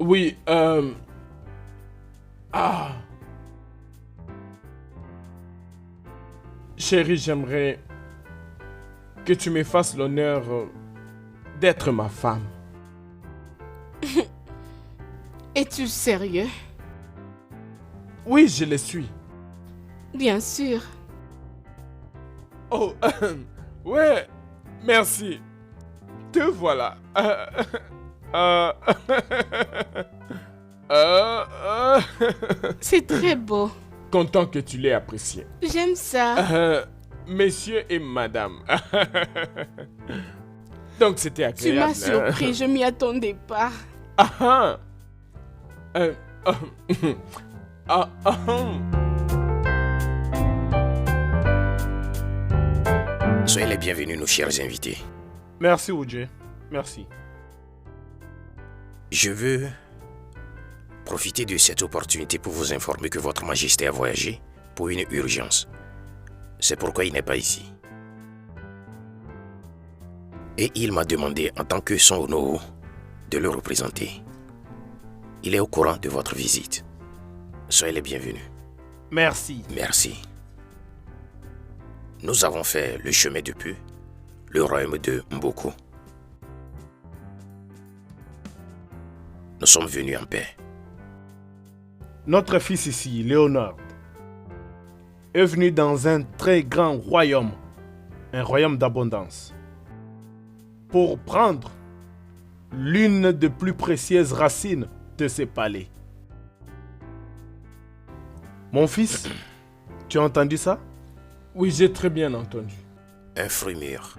Oui, Ah, chérie, j'aimerais que tu me fasses l'honneur d'être ma femme. Es-tu sérieux? Oui, je le suis. Bien sûr. Oh, ouais, merci. Te voilà. Euh, euh, C'est très beau. Content que tu l'aies apprécié. J'aime ça. Messieurs et madame. Donc c'était Tu agréable. m'as surpris, je m'y attendais pas. Ah ah. Euh, ah, ah, ah. Soyez les bienvenus, nos chers invités. Merci, Oudjé. Merci. Je veux profiter de cette opportunité pour vous informer que Votre Majesté a voyagé pour une urgence. C'est pourquoi il n'est pas ici. Et il m'a demandé, en tant que son honneur, de le représenter. Il est au courant de votre visite. Soyez les bienvenus. Merci. Merci. Nous avons fait le chemin depuis le royaume de Mboko. Nous sommes venus en paix. Notre fils ici, Léonard, est venu dans un très grand royaume, un royaume d'abondance, pour prendre l'une des plus précieuses racines de ces palais. Mon fils, tu as entendu ça? Oui, j'ai très bien entendu. Un fruit mûr.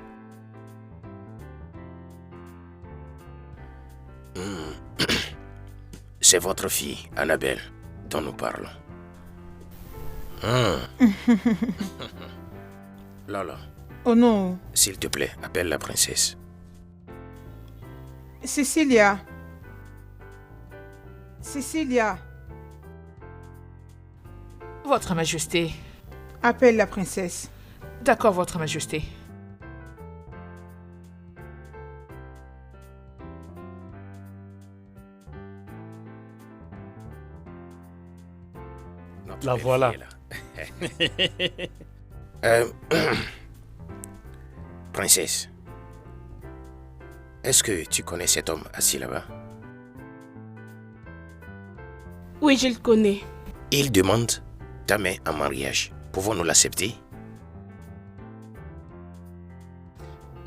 C'est votre fille, Annabelle, dont nous parlons. Lala, Oh non, s'il te plaît, appelle la princesse. Cécilia. Cécilia, Votre Majesté. appelle la princesse. D'accord, Votre Majesté. Notre La belle voilà. fille est là. Princesse, est-ce que tu connais cet homme assis là-bas? Oui, je le connais. Il demande ta main en mariage. Pouvons-nous l'accepter?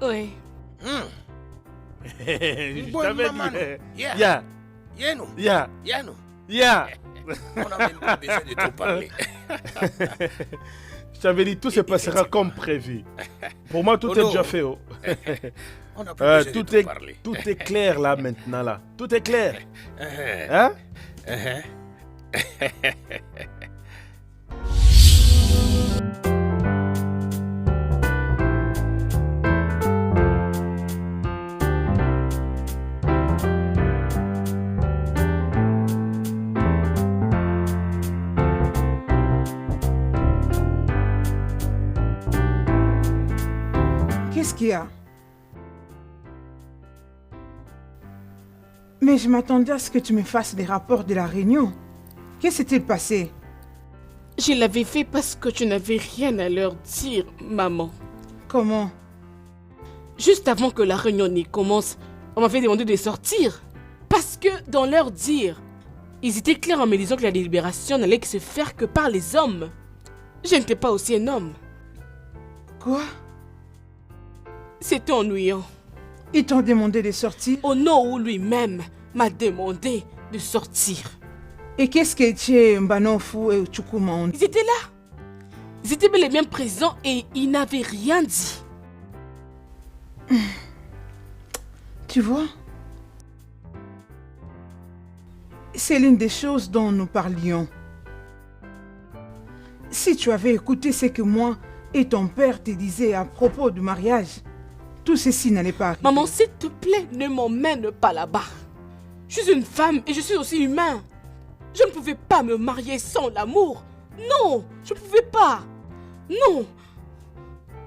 Oui. Je Bon, t'avais maman, dit. yeah. Ya, Viens-nous, ya, viens-nous. ya. On n'a même pas besoin de trop parler. Je t'avais dit, tout se passera comme prévu. Pour moi, tout Oh est non. déjà fait. Oh. On n'a pas besoin de Tout trop est, parler. tout est clair là maintenant là. Tout est clair. Uh-huh. Hein? Uh-huh. Qu'est-ce qu'il y a? Mais je m'attendais à ce que tu me fasses les rapports de la réunion. Qu'est-ce qui s'est passé? Je l'avais fait parce que tu n'avais rien à leur dire, maman. Comment? Juste avant que la réunion n'y commence, on m'avait demandé de sortir. Parce que dans leur dire, ils étaient clairs en me disant que la délibération n'allait que se faire que par les hommes. Je n'étais pas aussi un homme. Quoi? C'était ennuyant. Ils t'ont demandé de sortir? Ono lui-même m'a demandé de sortir. Et qu'est-ce que tu Mbanofu et Chukuma ont dit? Ils étaient là. Ils étaient bel et bien présents et ils n'avaient rien dit. Tu vois? C'est l'une des choses dont nous parlions. Si tu avais écouté ce que moi et ton père te disaient à propos du mariage, tout ceci n'allait pas arriver. Maman, s'il te plaît, ne m'emmène pas là-bas. Je suis une femme et je suis aussi humain. Je ne pouvais pas me marier sans l'amour. Non, je ne pouvais pas. Non.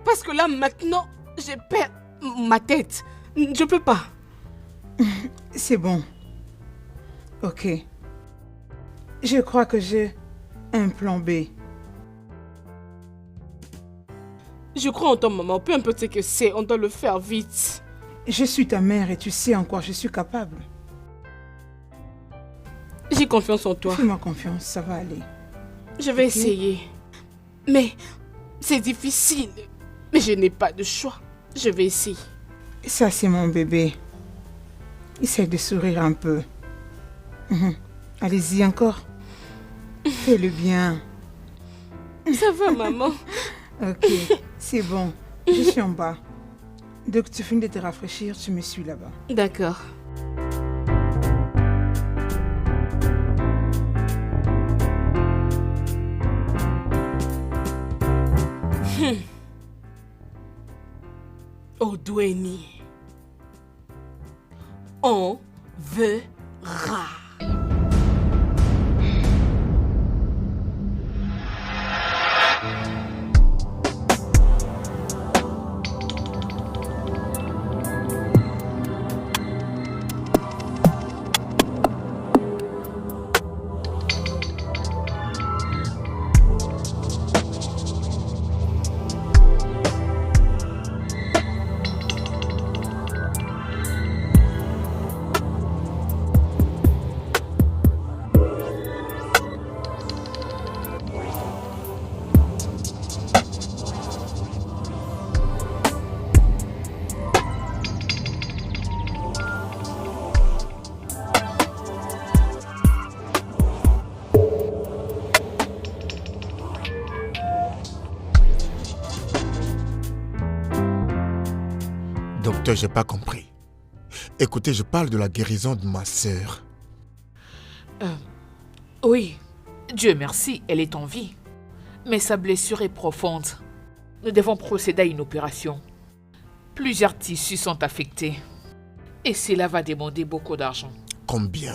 Parce que là, maintenant, j'ai perdu ma tête. Je ne peux pas. C'est bon. Ok. Je crois que j'ai un plan B. Je crois en toi, maman. Peu importe ce que c'est, on doit le faire vite. Je suis ta mère et tu sais en quoi je suis capable. J'ai confiance en toi. Fais-moi confiance, ça va aller. Je vais essayer. Mais c'est difficile. Mais je n'ai pas de choix. Je vais essayer. Ça, c'est mon bébé. Essaie de sourire un peu. Allez-y encore. Fais-le bien. Ça va, maman. Ok, c'est bon. Je suis en bas. Dès que tu finis de te rafraîchir, tu me suis là-bas. D'accord. Odweni. On verra. Docteur, j'ai pas compris. Écoutez, je parle de la guérison de ma sœur. Oui, Dieu merci, elle est en vie. Mais sa blessure est profonde. Nous devons procéder à une opération. Plusieurs tissus sont affectés. Et cela va demander beaucoup d'argent. Combien?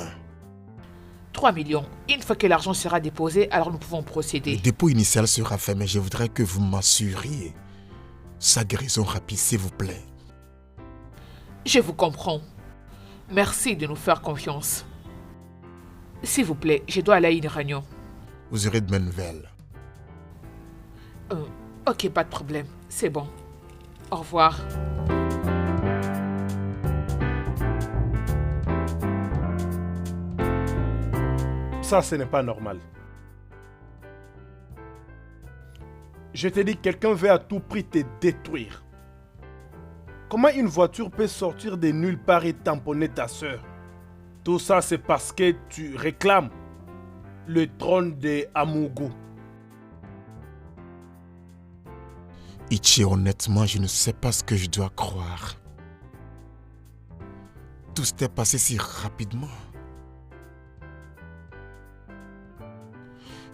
3 millions. Une fois que l'argent sera déposé, alors nous pouvons procéder. Le dépôt initial sera fait, mais je voudrais que vous m'assuriez sa guérison rapide, s'il vous plaît. Je vous comprends. Merci de nous faire confiance. S'il vous plaît, je dois aller à une réunion. Vous aurez de mes nouvelles. Ok, pas de problème. C'est bon. Au revoir. Ça, ce n'est pas normal. Je te dis, quelqu'un veut à tout prix te détruire. Comment une voiture peut sortir de nulle part et tamponner ta sœur? Tout ça, c'est parce que tu réclames le trône de Amugo. Ichi, honnêtement, je ne sais pas ce que je dois croire. Tout s'est passé si rapidement.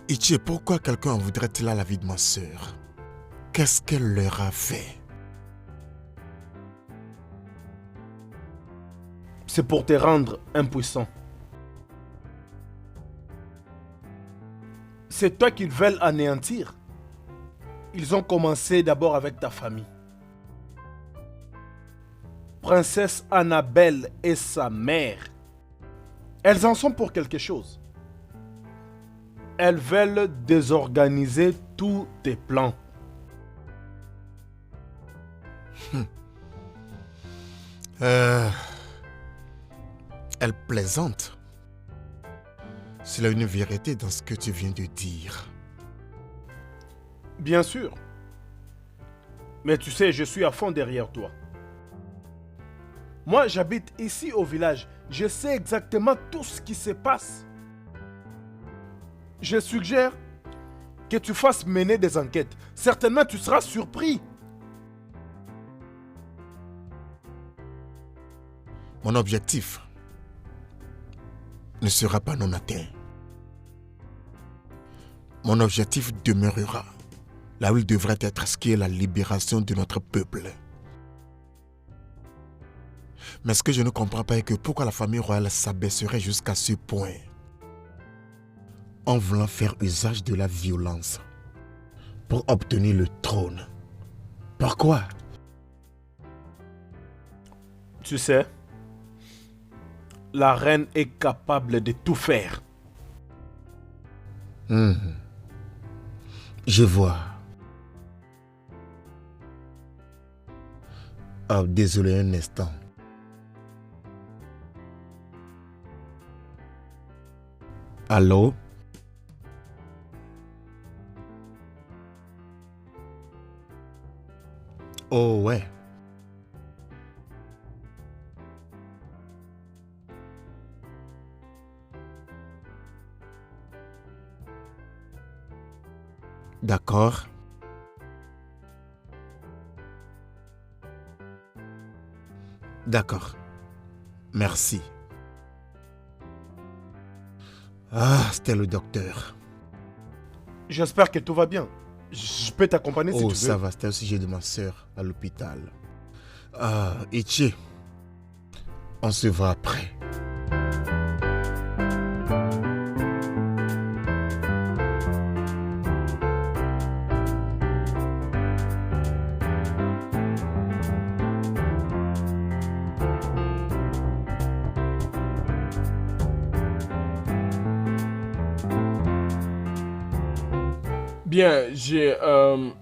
Ichi, pourquoi quelqu'un en voudrait-il à la vie de ma sœur? Qu'est-ce qu'elle leur a fait? C'est pour te rendre impuissant. C'est toi qu'ils veulent anéantir. Ils ont commencé d'abord avec ta famille. Princesse Annabelle et sa mère. Elles en sont pour quelque chose. Elles veulent désorganiser tous tes plans. Elle plaisante. S'il y a une vérité dans ce que tu viens de dire. Bien sûr. Mais tu sais, je suis à fond derrière toi. Moi, j'habite ici au village. Je sais exactement tout ce qui se passe. Je suggère que tu fasses mener des enquêtes. Certainement, tu seras surpris. Mon objectif ne sera pas non atteint. Mon objectif demeurera là où il devrait être, ce qui est la libération de notre peuple. Mais ce que je ne comprends pas est que pourquoi la famille royale s'abaisserait jusqu'à ce point en voulant faire usage de la violence pour obtenir le trône. Pourquoi? Tu sais, La reine est capable de tout faire. Je vois. Ah, désolé un instant. Allô? Oh ouais. D'accord. D'accord. Merci. Ah, c'était le docteur. J'espère que tout va bien. Je peux t'accompagner si tu Oh, veux. ça va, c'était au sujet de ma sœur à l'hôpital. Ah, Ichi, on se voit après. Bien, je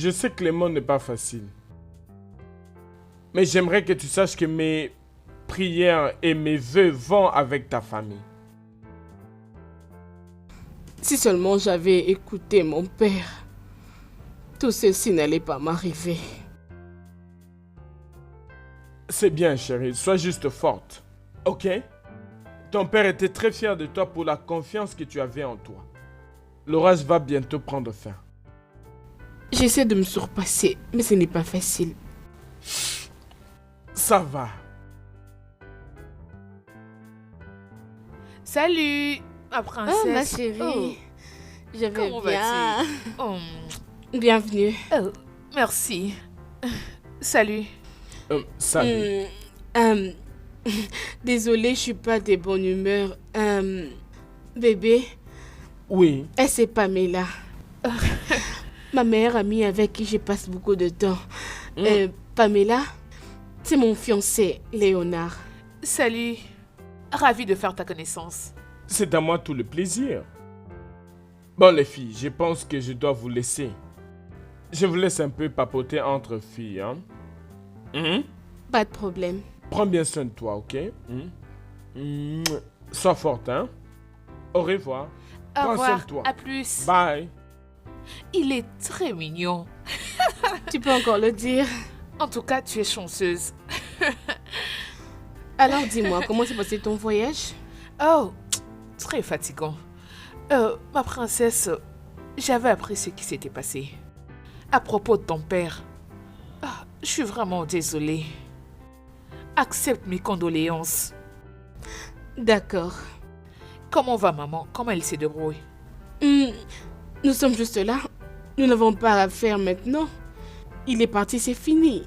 sais que le monde n'est pas facile. Mais j'aimerais que tu saches que mes prières et mes vœux vont avec ta famille. Si seulement j'avais écouté mon père, tout ceci n'allait pas m'arriver. C'est bien, chérie, sois juste forte. Ok? Ton père était très fier de toi pour la confiance que tu avais en toi. L'orage va bientôt prendre fin. J'essaie de me surpasser, mais ce n'est pas facile. Ça va. Salut, ma princesse. Oh, ma chérie. Oh, Je vais comment bien. vas-tu? Oh, Bienvenue. oh, merci. Salut. Salut. Désolée, je suis pas de bonne humeur. Bébé, Oui. c'est Pamela. Ma meilleure amie avec qui je passe beaucoup de temps. Pamela, c'est mon fiancé, Léonard. Salut. Ravi de faire ta connaissance. C'est à moi tout le plaisir. Bon les filles, je pense que je dois vous laisser. Je vous laisse un peu papoter entre filles, hein? Pas de problème. Prends bien soin de toi, ok? Sois forte, hein? Au revoir. Au Prends soin revoir. de toi. À plus. Bye. Il est très mignon. Tu peux encore le dire. En tout cas, tu es chanceuse. Alors dis-moi, comment s'est passé ton voyage? Oh, très fatigant. Ma princesse, j'avais appris ce qui s'était passé. À propos de ton père. Ah, je suis vraiment désolée. Accepte mes condoléances. D'accord. Comment va maman? Comment elle se débrouille? Nous sommes juste là. Nous n'avons pas à faire maintenant. Il est parti, c'est fini.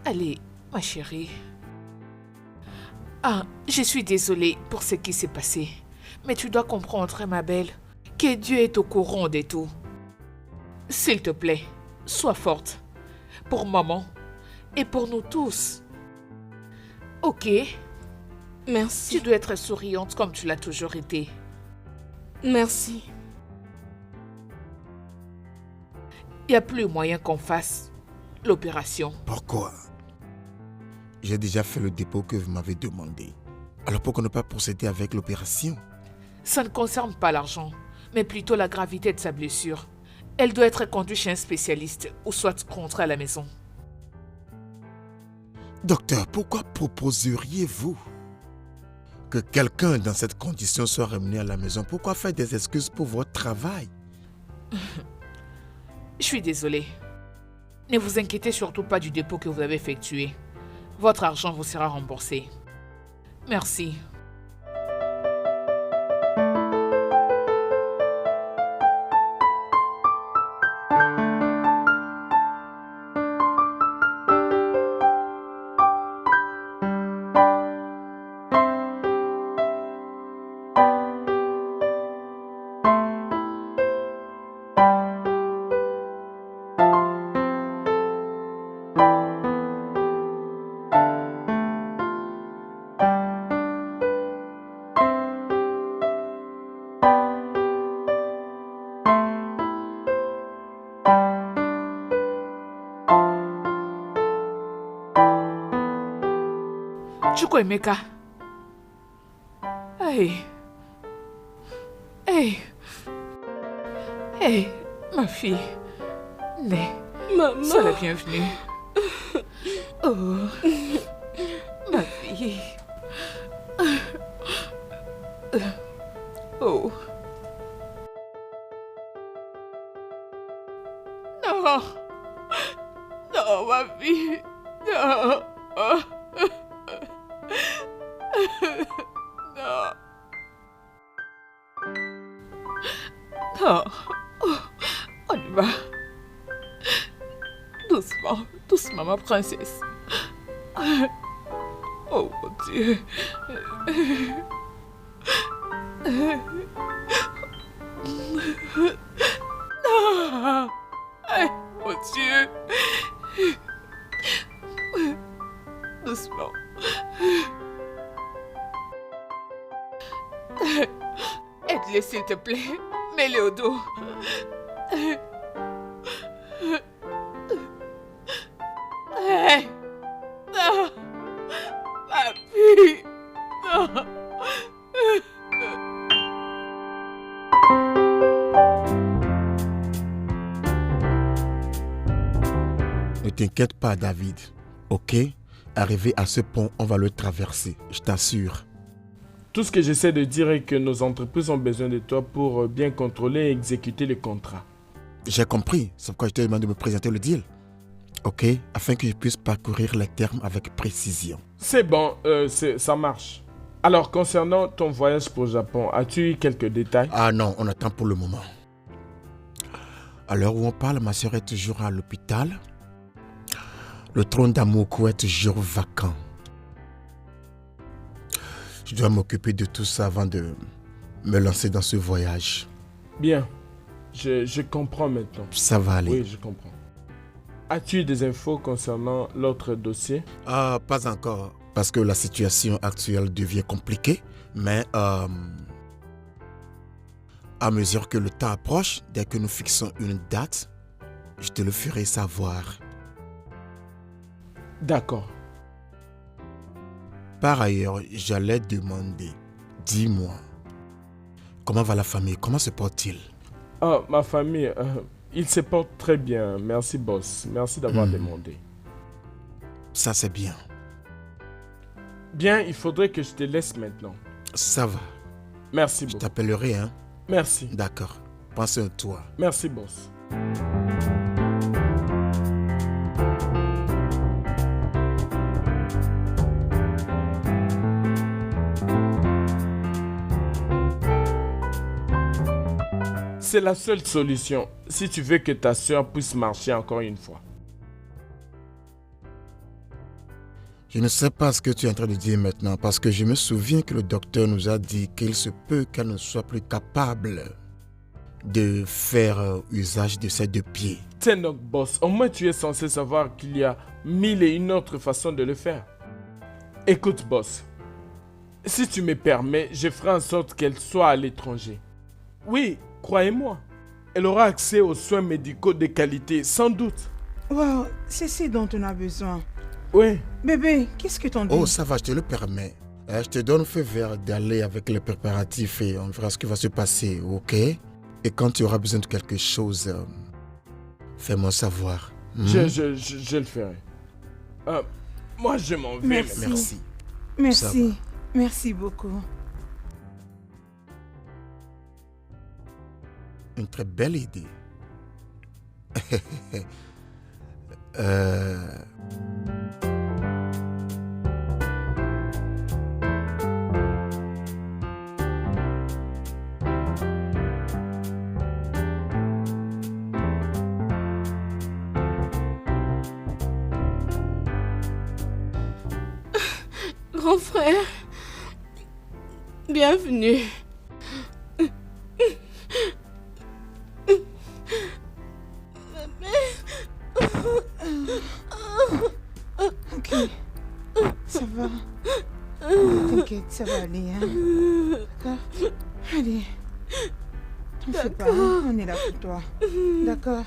Allez, ma chérie. Ah, je suis désolée pour ce qui s'est passé. Mais tu dois comprendre, ma belle, que Dieu est au courant de tout. S'il te plaît, sois forte. Pour maman et pour nous tous. Ok? Merci. Tu dois être souriante comme tu l'as toujours été. Merci. Il n'y a plus moyen qu'on fasse l'opération. Pourquoi? J'ai déjà fait le dépôt que vous m'avez demandé. Alors pourquoi ne pas procéder avec l'opération? Ça ne concerne pas l'argent, mais plutôt la gravité de sa blessure. Elle doit être conduite chez un spécialiste ou soit rentrée à la maison. Docteur, pourquoi proposeriez-vous que quelqu'un dans cette condition soit ramené à la maison? Pourquoi faire des excuses pour votre travail? Je suis désolée. Ne vous inquiétez surtout pas du dépôt que vous avez effectué. Votre argent vous sera remboursé. Merci. Chukwuemeka. Hey. Hey. Hey, ma fille. Né. Maman. Sois la bienvenue. Oh. Ma fille. Oh. Non. Non, ma fille. Non. Non. Non. On y va. Doucement, doucement, ma princesse. Oh mon Dieu. Non. Mon Dieu. Doucement. Aide-les s'il te plaît. Mets-les au dos. Hey. Non. Ma fille. Non. Ne t'inquiète pas, David. Ok? Arrivé à ce pont, on va le traverser, je t'assure. Tout ce que j'essaie de dire est que nos entreprises ont besoin de toi pour bien contrôler et exécuter les contrats. J'ai compris, c'est pourquoi je te demande de me présenter le deal. Ok? Afin que je puisse parcourir les termes avec précision. C'est bon, ça marche. Alors, concernant ton voyage pour le Japon, as-tu eu quelques détails? Ah non, on attend pour le moment. À l'heure où on parle, ma soeur est toujours à l'hôpital. Le trône d'Amoko est toujours vacant. Je dois m'occuper de tout ça avant de me lancer dans ce voyage. Bien, je comprends maintenant. Ça va aller. Oui, je comprends. As-tu eu des infos concernant l'autre dossier? Ah, pas encore, parce que la situation actuelle devient compliquée, mais à mesure que le temps approche, dès que nous fixons une date, je te le ferai savoir. D'accord. Par ailleurs, j'allais demander, dis-moi, comment va la famille? Comment se porte-t-il? Ah, ma famille, il se porte très bien. Merci, boss. Merci d'avoir demandé. Ça, c'est bien. Bien, il faudrait que je te laisse maintenant. Ça va. Merci Je beaucoup. t'appellerai, hein? Merci. D'accord. Pense à toi. Merci, boss. C'est la seule solution si tu veux que ta soeur puisse marcher encore une fois. Je ne sais pas ce que tu es en train de dire maintenant parce que je me souviens que le docteur nous a dit qu'il se peut qu'elle ne soit plus capable de faire usage de ses deux pieds. Tiens donc, boss, au moins tu es censé savoir qu'il y a 1001 autres façons de le faire. Écoute, boss, si tu me permets, je ferai en sorte qu'elle soit à l'étranger. Oui, croyez-moi, elle aura accès aux soins médicaux de qualité, sans doute. Wow, c'est ce dont on a besoin. Oui. Bébé, qu'est-ce que t'en dis? Oh, ça va, je te le permets. Je te donne feu vert d'aller avec les préparatifs et on verra ce qui va se passer, ok? Et quand tu auras besoin de quelque chose, fais-moi savoir. Je le ferai. Moi, je m'en vais. Merci. Merci. Merci. Merci beaucoup. Une très belle idée. Grand frère, bienvenue. Ok, ça va. T'inquiète, ça va aller. Hein? D'accord? Allez. T'en fais pas, hein? On est là pour toi. D'accord?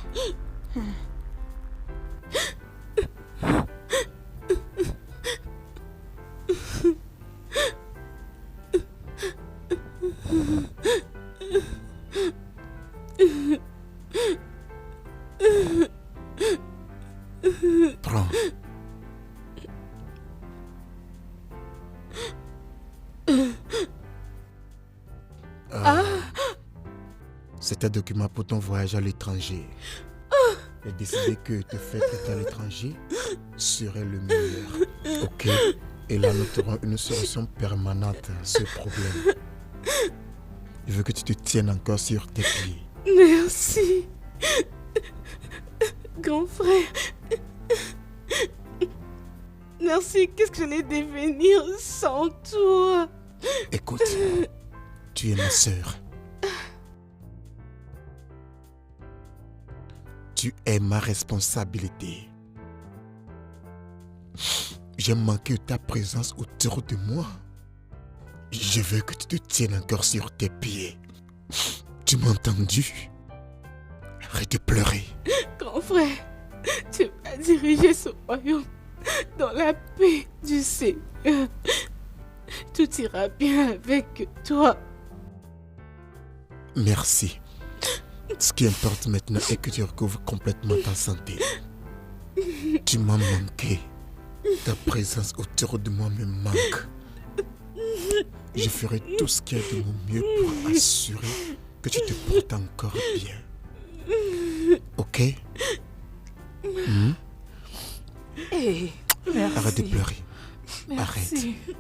C'est un document pour ton voyage à l'étranger. J'ai décidé que te faire traiter à l'étranger serait le meilleur. Ok? Et là, nous trouverons une solution permanente à ce problème. Je veux que tu te tiennes encore sur tes pieds. Merci. Grand frère. Merci, qu'est-ce que j'allais devenir sans toi? Écoute, tu es ma sœur. Tu es ma responsabilité. J'ai manqué ta présence autour de moi. Je veux que tu te tiennes encore sur tes pieds. Tu m'as entendu? Arrête de pleurer. Grand frère, tu vas diriger ce royaume dans la paix du Seigneur. Tout ira bien avec toi. Merci. Ce qui importe maintenant est que tu recouvres complètement ta santé. Tu m'as manqué. Ta présence autour de moi me manque. Je ferai tout ce qu'il y a de mon mieux pour assurer que tu te portes encore bien. Ok? Hey, Arrête de pleurer. merci. Arrête.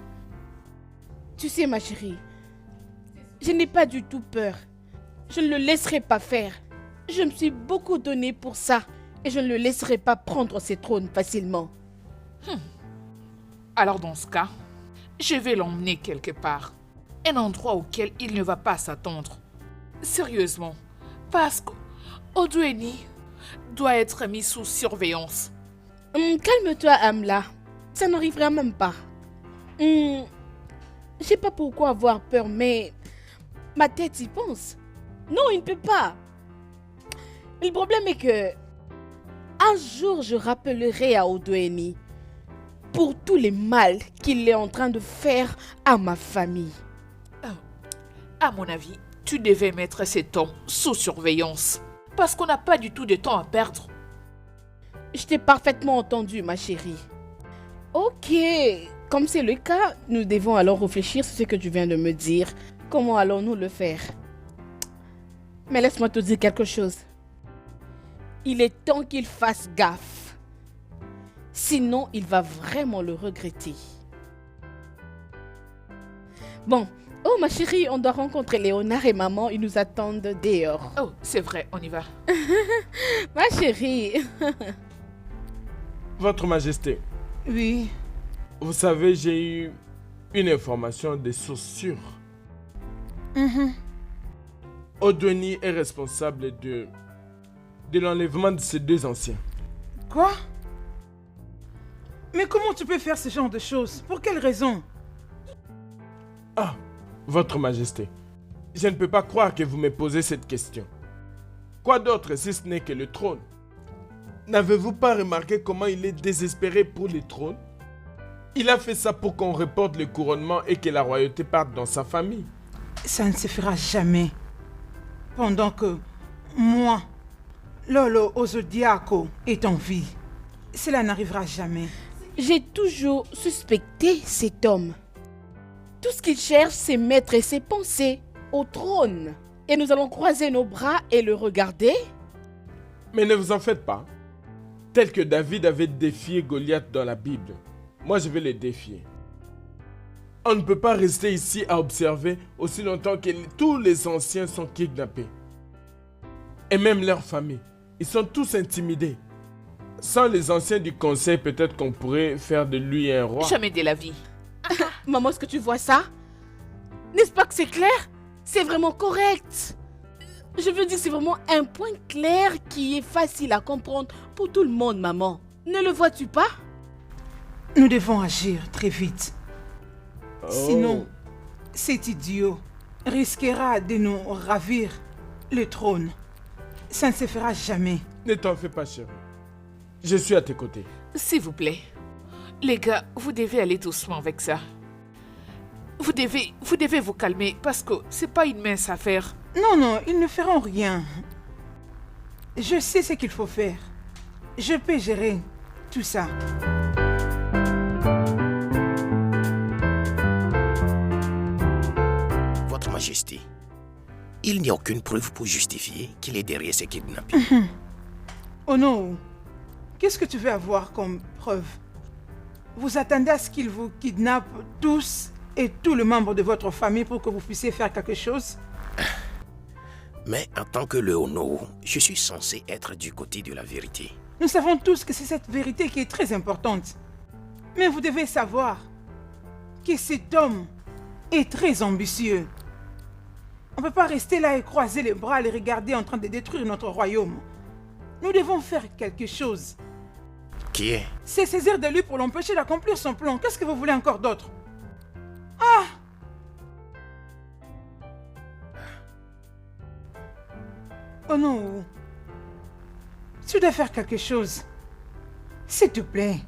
Tu sais, ma chérie, je n'ai pas du tout peur. Je ne le laisserai pas faire. Je me suis beaucoup donné pour ça et je ne le laisserai pas prendre ses trônes facilement. Alors dans ce cas, je vais l'emmener quelque part. Un endroit auquel il ne va pas s'attendre. Sérieusement, parce qu'Odweni doit être mis sous surveillance. Calme-toi, Amla. Ça n'arrivera même pas. Je sais pas pourquoi avoir peur, mais ma tête y pense. Non, il ne peut pas. Le problème est que un jour, je rappellerai à Odweni pour tous les mal qu'il est en train de faire à ma famille. À mon avis, tu devais mettre cet homme sous surveillance. Parce qu'on n'a pas du tout de temps à perdre. Je t'ai parfaitement entendu, ma chérie. Ok, comme c'est le cas, nous devons alors réfléchir sur ce que tu viens de me dire. Comment allons-nous le faire? Mais laisse-moi te dire quelque chose. Il est temps qu'il fasse gaffe. Sinon, il va vraiment le regretter. Bon, oh ma chérie, on doit rencontrer Léonard et maman. Ils nous attendent dehors. Oh, c'est vrai, on y va. Ma chérie. Votre Majesté, Oui. vous savez, j'ai eu une information de source sûre. Odweni est responsable de l'enlèvement de ces deux anciens. Quoi? Mais comment tu peux faire ce genre de choses? Pour quelle raison? Ah, Votre Majesté, je ne peux pas croire que vous me posez cette question. Quoi d'autre si ce n'est que le trône? N'avez-vous pas remarqué comment il est désespéré pour le trône? Il a fait ça pour qu'on reporte le couronnement et que la royauté parte dans sa famille. Ça ne se fera jamais. Pendant que moi, Lolo Ozodiako, est en vie. Cela n'arrivera jamais. J'ai toujours suspecté cet homme. Tout ce qu'il cherche, c'est mettre ses pensées au trône. Et nous allons croiser nos bras et le regarder. Mais ne vous en faites pas. Tel que David avait défié Goliath dans la Bible, moi je vais le défier. On ne peut pas rester ici à observer aussi longtemps que tous les anciens sont kidnappés. Et même leurs familles. Ils sont tous intimidés. Sans les anciens du conseil, peut-être qu'on pourrait faire de lui un roi. Jamais de la vie. Maman, est-ce que tu vois ça? N'est-ce pas que c'est clair? C'est vraiment correct. Je veux dire, c'est vraiment un point clair qui est facile à comprendre pour tout le monde, maman. Ne le vois-tu pas? Nous devons agir très vite. Oh. Sinon, cet idiot risquera de nous ravir le trône. Ça ne se fera jamais. Ne t'en fais pas, chérie. Je suis à tes côtés. S'il vous plaît. Les gars, vous devez aller doucement avec ça. Vous devez vous calmer parce que c'est pas une mince affaire. Non, ils ne feront rien. Je sais ce qu'il faut faire. Je peux gérer tout ça. Majesté, il n'y a aucune preuve pour justifier qu'il est derrière ces kidnappings. Oh non, qu'est-ce que tu veux avoir comme preuve? Vous attendez à ce qu'il vous kidnappe tous et tous les membres de votre famille pour que vous puissiez faire quelque chose? Mais en tant que le Ono, je suis censé être du côté de la vérité. Nous savons tous que c'est cette vérité qui est très importante. Mais vous devez savoir que cet homme est très ambitieux. On ne peut pas rester là et croiser les bras et les regarder en train de détruire notre royaume. Nous devons faire quelque chose. Qui est? C'est saisir de lui pour l'empêcher d'accomplir son plan. Qu'est-ce que vous voulez encore d'autre? Ah! Oh non! Tu dois faire quelque chose. S'il te plaît.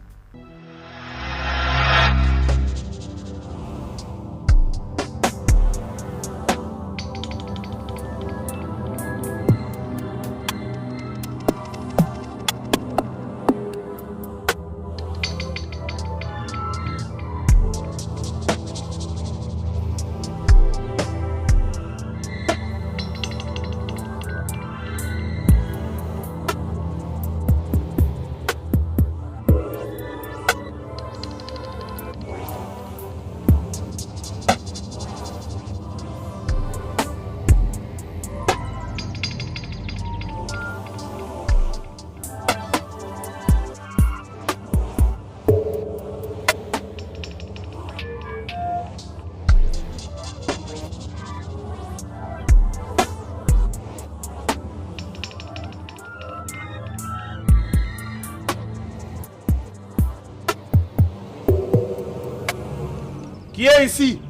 Qui est ici?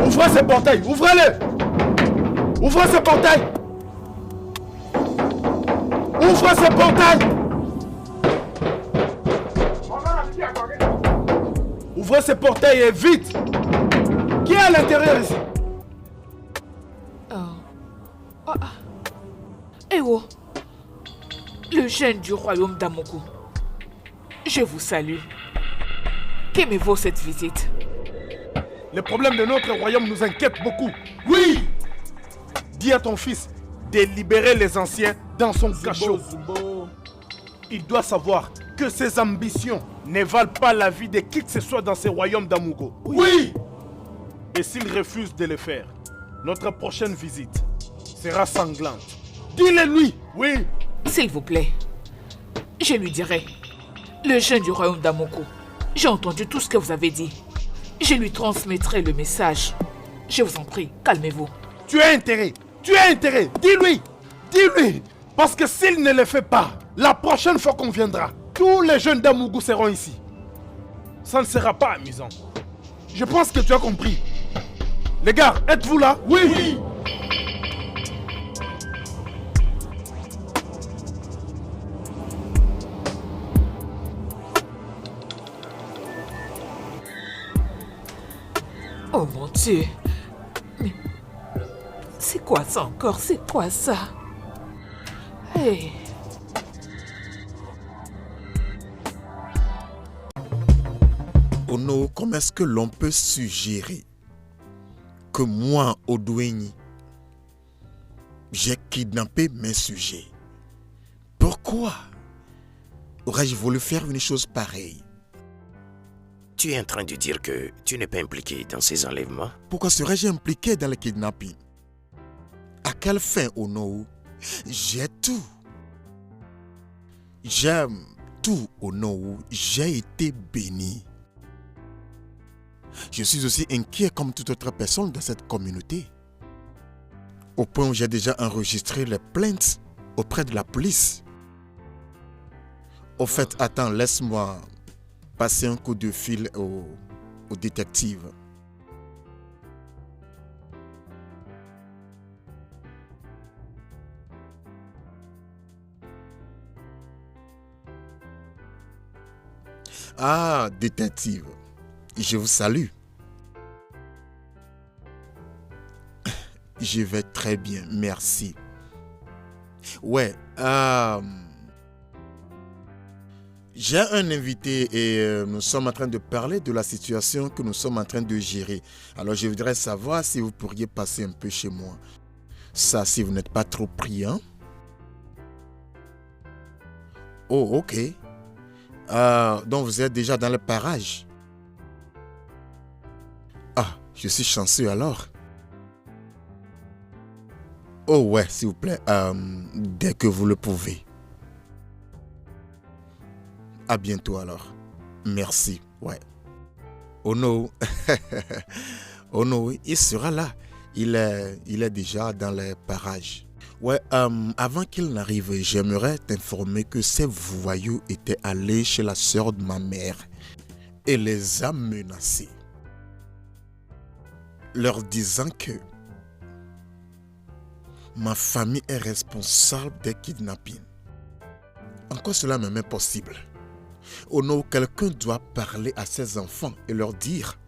Ouvrez ce portail, ouvrez-le! Ouvrez ce portail! Ouvrez ce portail! Ouvrez ce portail et vite! Qui est à l'intérieur ici? Eh oh, le jeune du royaume d'Amoko, je vous salue. Qu'aimez-vous cette visite? Les problèmes de notre royaume nous inquiètent beaucoup. Oui! Dis à ton fils de libérer les anciens dans son cachot. Il doit savoir que ses ambitions ne valent pas la vie de qui que ce soit dans ce royaume d'Amugo. Oui! Et s'il refuse de le faire, notre prochaine visite sera sanglante. Dis-le lui! Oui! S'il vous plaît, je lui dirai. Le jeune du royaume d'Amoko, j'ai entendu tout ce que vous avez dit. Je lui transmettrai le message. Je vous en prie, calmez-vous. Tu as intérêt! Tu as intérêt! Dis-lui! Dis-lui! Parce que s'il ne le fait pas, la prochaine fois qu'on viendra, tous les jeunes d'Amugo seront ici. Ça ne sera pas amusant. Je pense que tu as compris. Les gars, êtes-vous là? Oui! Oh mon Dieu. Mais c'est quoi ça encore? C'est quoi ça? Hey. Ono, comment est-ce que l'on peut suggérer que moi, Odoueni, j'ai kidnappé mes sujets? Pourquoi aurais-je voulu faire une chose pareille? Tu es en train de dire que tu n'es pas impliqué dans ces enlèvements? Pourquoi serais-je impliqué dans le kidnapping? À quelle fin, Ono? J'ai tout. J'aime tout, Ono. J'ai été béni. Je suis aussi inquiet comme toute autre personne dans cette communauté. Au point où j'ai déjà enregistré les plaintes auprès de la police. Au fait, attends, laisse-moi passer un coup de fil au détective. Ah, détective, je vous salue. Je vais très bien, merci. Ouais, J'ai un invité et nous sommes en train de parler de la situation que nous sommes en train de gérer. Alors je voudrais savoir si vous pourriez passer un peu chez moi. Ça, si vous n'êtes pas trop pris, hein? Oh, ok. Donc vous êtes déjà dans le parage. Ah, je suis chanceux alors. Oh ouais, s'il vous plaît, dès que vous le pouvez. À bientôt alors. Merci, ouais. Oh non. Oh non, il sera là. Il est déjà dans les parages. Ouais, avant qu'il n'arrive, j'aimerais t'informer que ces voyous étaient allés chez la sœur de ma mère et les a menacés, leur disant que ma famille est responsable des kidnappings. En quoi cela me met possible? Oh non, quelqu'un doit parler à ses enfants et leur dire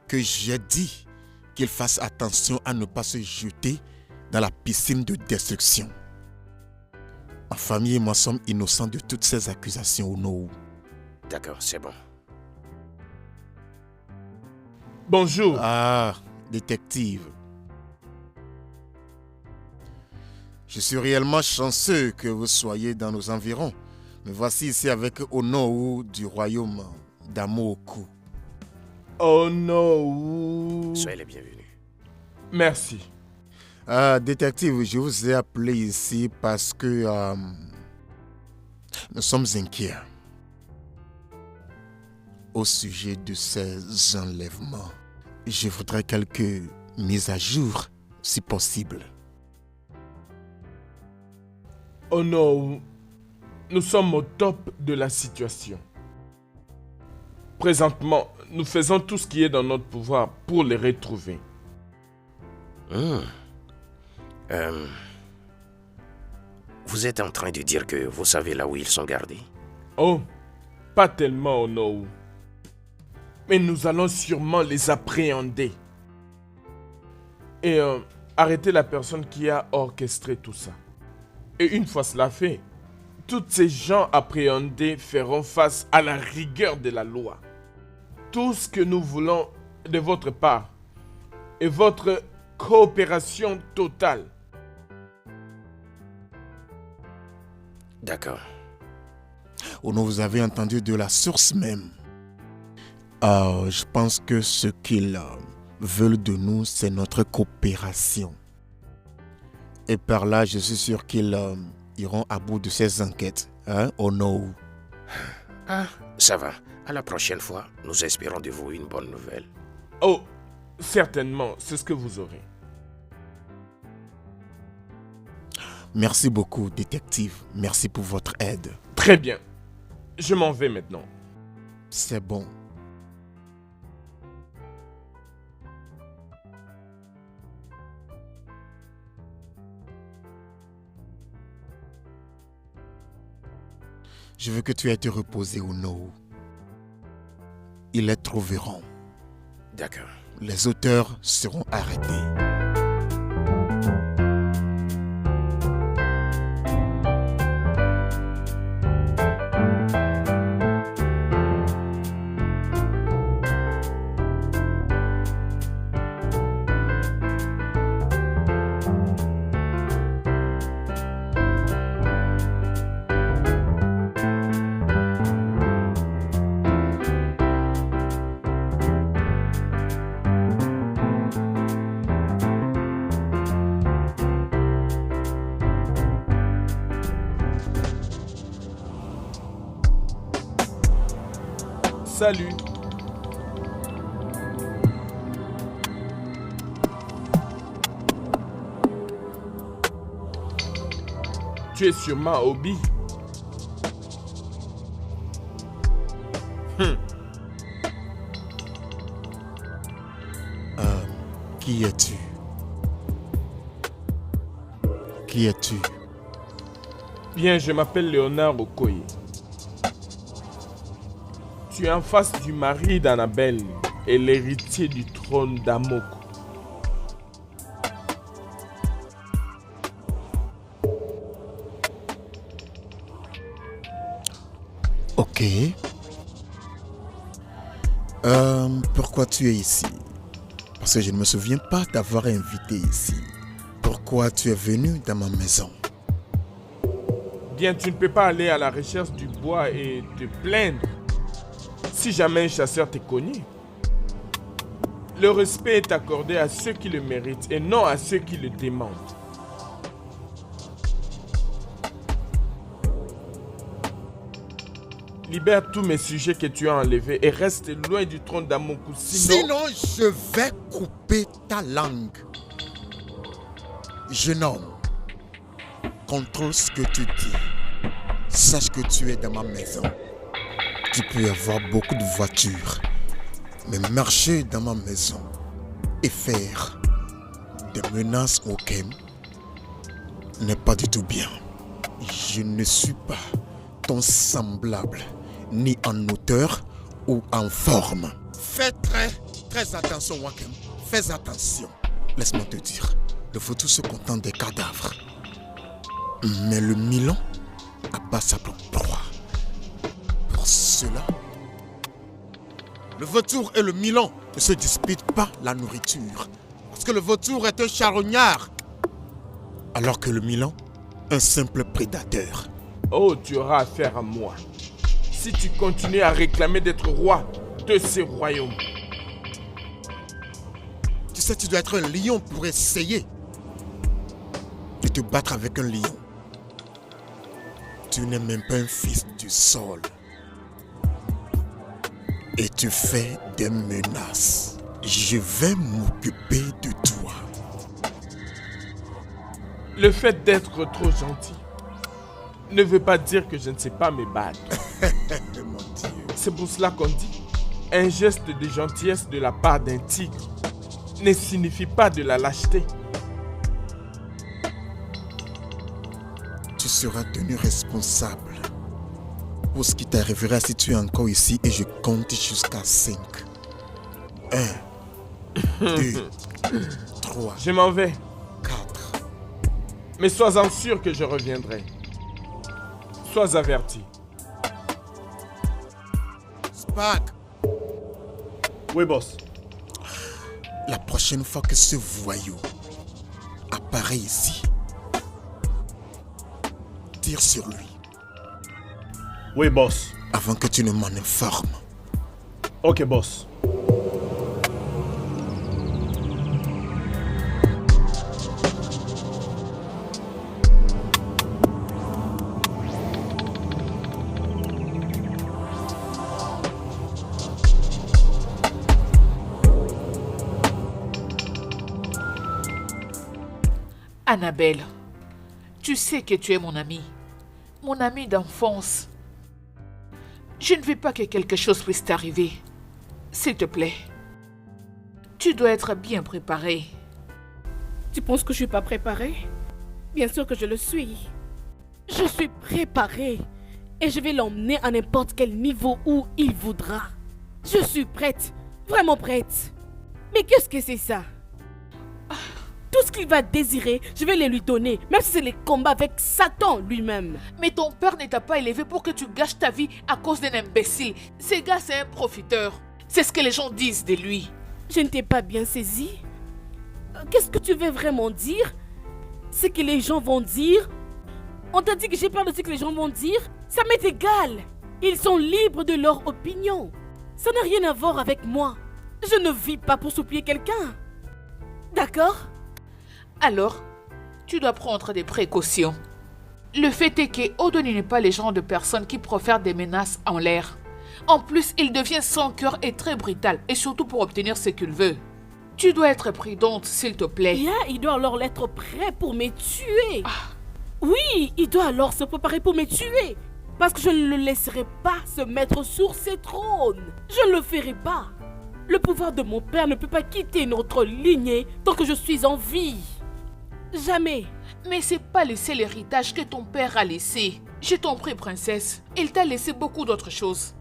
que j'ai dit qu'ils fassent attention à ne pas se jeter dans la piscine de destruction. Ma famille et moi sommes innocents de toutes ces accusations, oh non. D'accord, c'est bon. Bonjour. Ah, détective. Je suis réellement chanceux que vous soyez dans nos environs. Me voici ici avec Ono du royaume d'Amoku. Oh non. Soyez les bienvenus. Merci. Détective, je vous ai appelé ici parce que nous sommes inquiets au sujet de ces enlèvements. Je voudrais quelques mises à jour, si possible. Oh non. Nous sommes au top de la situation. Présentement, nous faisons tout ce qui est dans notre pouvoir pour les retrouver. Vous êtes en train de dire que vous savez là où ils sont gardés? Oh, pas tellement, oh non. Mais nous allons sûrement les appréhender. Et arrêter la personne qui a orchestré tout ça. Et une fois cela fait, tous ces gens appréhendés feront face à la rigueur de la loi. Tout ce que nous voulons de votre part est votre coopération totale. D'accord. Oh non, vous avez entendu de la source même. Je pense que ce qu'ils veulent de nous, c'est notre coopération. Et par là, je suis sûr qu'ils iront à bout de ces enquêtes. Hein? Oh non. Ah, ça va. À la prochaine fois, nous espérons de vous une bonne nouvelle. Oh, certainement, c'est ce que vous aurez. Merci beaucoup, détective. Merci pour votre aide. Très bien. Je m'en vais maintenant. C'est bon. Je veux que tu ailles te reposer au Noh. Ils les trouveront. D'accord. Les auteurs seront arrêtés. Salut. Tu es sûrement Obi. Qui es-tu? Qui es-tu? Bien, je m'appelle Léonard Okoye. Tu es en face du mari d'Annabelle et l'héritier du trône d'Amoku. Ok. Ok. Pourquoi tu es ici? Parce que je ne me souviens pas t'avoir invité ici. Pourquoi tu es venu dans ma maison? Bien, tu ne peux pas aller à la recherche du bois et te plaindre si jamais un chasseur t'est connu. Le respect est accordé à ceux qui le méritent et non à ceux qui le demandent. Libère tous mes sujets que tu as enlevés et reste loin du trône d'Amonkou. Sinon, je vais couper ta langue. Jeune homme, contrôle ce que tu dis. Sache que tu es dans ma maison. Tu peux avoir beaucoup de voitures, mais marcher dans ma maison et faire des menaces au Kem n'est pas du tout bien. Je ne suis pas ton semblable, ni en hauteur ou en forme. Fais très attention, Wakem. Fais attention. Laisse-moi te dire, le vautour se contente des cadavres. Mais le Milan abat sa propre proie. Pour cela, le vautour et le Milan ne se disputent pas la nourriture. Parce que le vautour est un charognard. Alors que le Milan, un simple prédateur. Oh, tu auras affaire à moi. Si tu continues à réclamer d'être roi de ce royaume. Tu sais, tu dois être un lion pour essayer de te battre avec un lion. Tu n'es même pas un fils du sol. Et tu fais des menaces. Je vais m'occuper de toi. Le fait d'être trop gentil ne veut pas dire que je ne sais pas me battre. Mon Dieu. C'est pour cela qu'on dit un geste de gentillesse de la part d'un tigre ne signifie pas de la lâcheté. Tu seras tenu responsable pour ce qui t'arrivera si tu es encore ici et je compte jusqu'à 5. 1, 2, 3, Je m'en vais, 4. mais sois-en sûr que je reviendrai. Sois averti. Spag, Oui, boss. la prochaine fois que ce voyou apparaît ici, tire sur lui Oui, boss. avant que tu ne m'en informes. Ok, boss. Annabelle, tu sais que tu es mon amie d'enfance. Je ne veux pas que quelque chose puisse t'arriver. S'il te plaît, tu dois être bien préparée. Tu penses que je suis pas préparée? Bien sûr que je le suis. Je suis préparée. Et je vais l'emmener à n'importe quel niveau où il voudra. Je suis prête. Vraiment prête. Mais qu'est-ce que c'est ça? Tout ce qu'il va désirer, je vais les lui donner. Même si c'est les combats avec Satan lui-même. Mais ton père ne t'a pas élevé pour que tu gâches ta vie à cause d'un imbécile. Ce gars, c'est un profiteur. C'est ce que les gens disent de lui. Je ne t'ai pas bien saisi. Qu'est-ce que tu veux vraiment dire? C'est que les gens vont dire? On t'a dit que j'ai peur de ce que les gens vont dire? Ça m'est égal. Ils sont libres de leur opinion. Ça n'a rien à voir avec moi. Je ne vis pas pour soupier quelqu'un. D'accord? Alors, tu dois prendre des précautions. Le fait est que Odoni n'est pas le genre de personne qui profère des menaces en l'air. En plus, il devient sans cœur et très brutal, et surtout pour obtenir ce qu'il veut. Tu dois être prudente, s'il te plaît. Bien, il doit alors être prêt pour me tuer. Oui, il doit alors se préparer pour me tuer. Parce que je ne le laisserai pas se mettre sur ses trônes. Je ne le ferai pas. Le pouvoir de mon père ne peut pas quitter notre lignée tant que je suis en vie. Jamais. Mais c'est pas le seul héritage que ton père a laissé. Je t'en prie, princesse. Il t'a laissé beaucoup d'autres choses.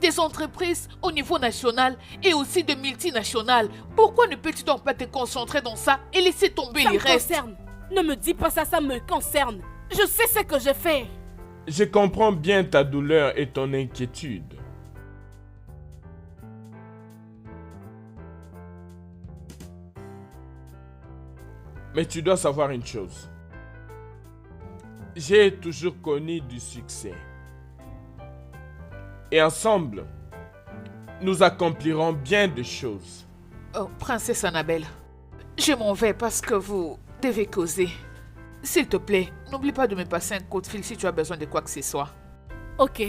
Des entreprises au niveau national et aussi de multinationales. Pourquoi ne peux-tu donc pas te concentrer dans ça et laisser tomber les restes? Ça me concerne. Ne me dis pas ça, ça me concerne. Je sais ce que j'ai fait. Je comprends bien ta douleur et ton inquiétude. Mais tu dois savoir une chose. J'ai toujours connu du succès. Et ensemble, nous accomplirons bien de choses. Oh, princesse Annabelle, je m'en vais parce que vous devez causer. S'il te plaît, n'oublie pas de me passer un coup de fil si tu as besoin de quoi que ce soit. Ok.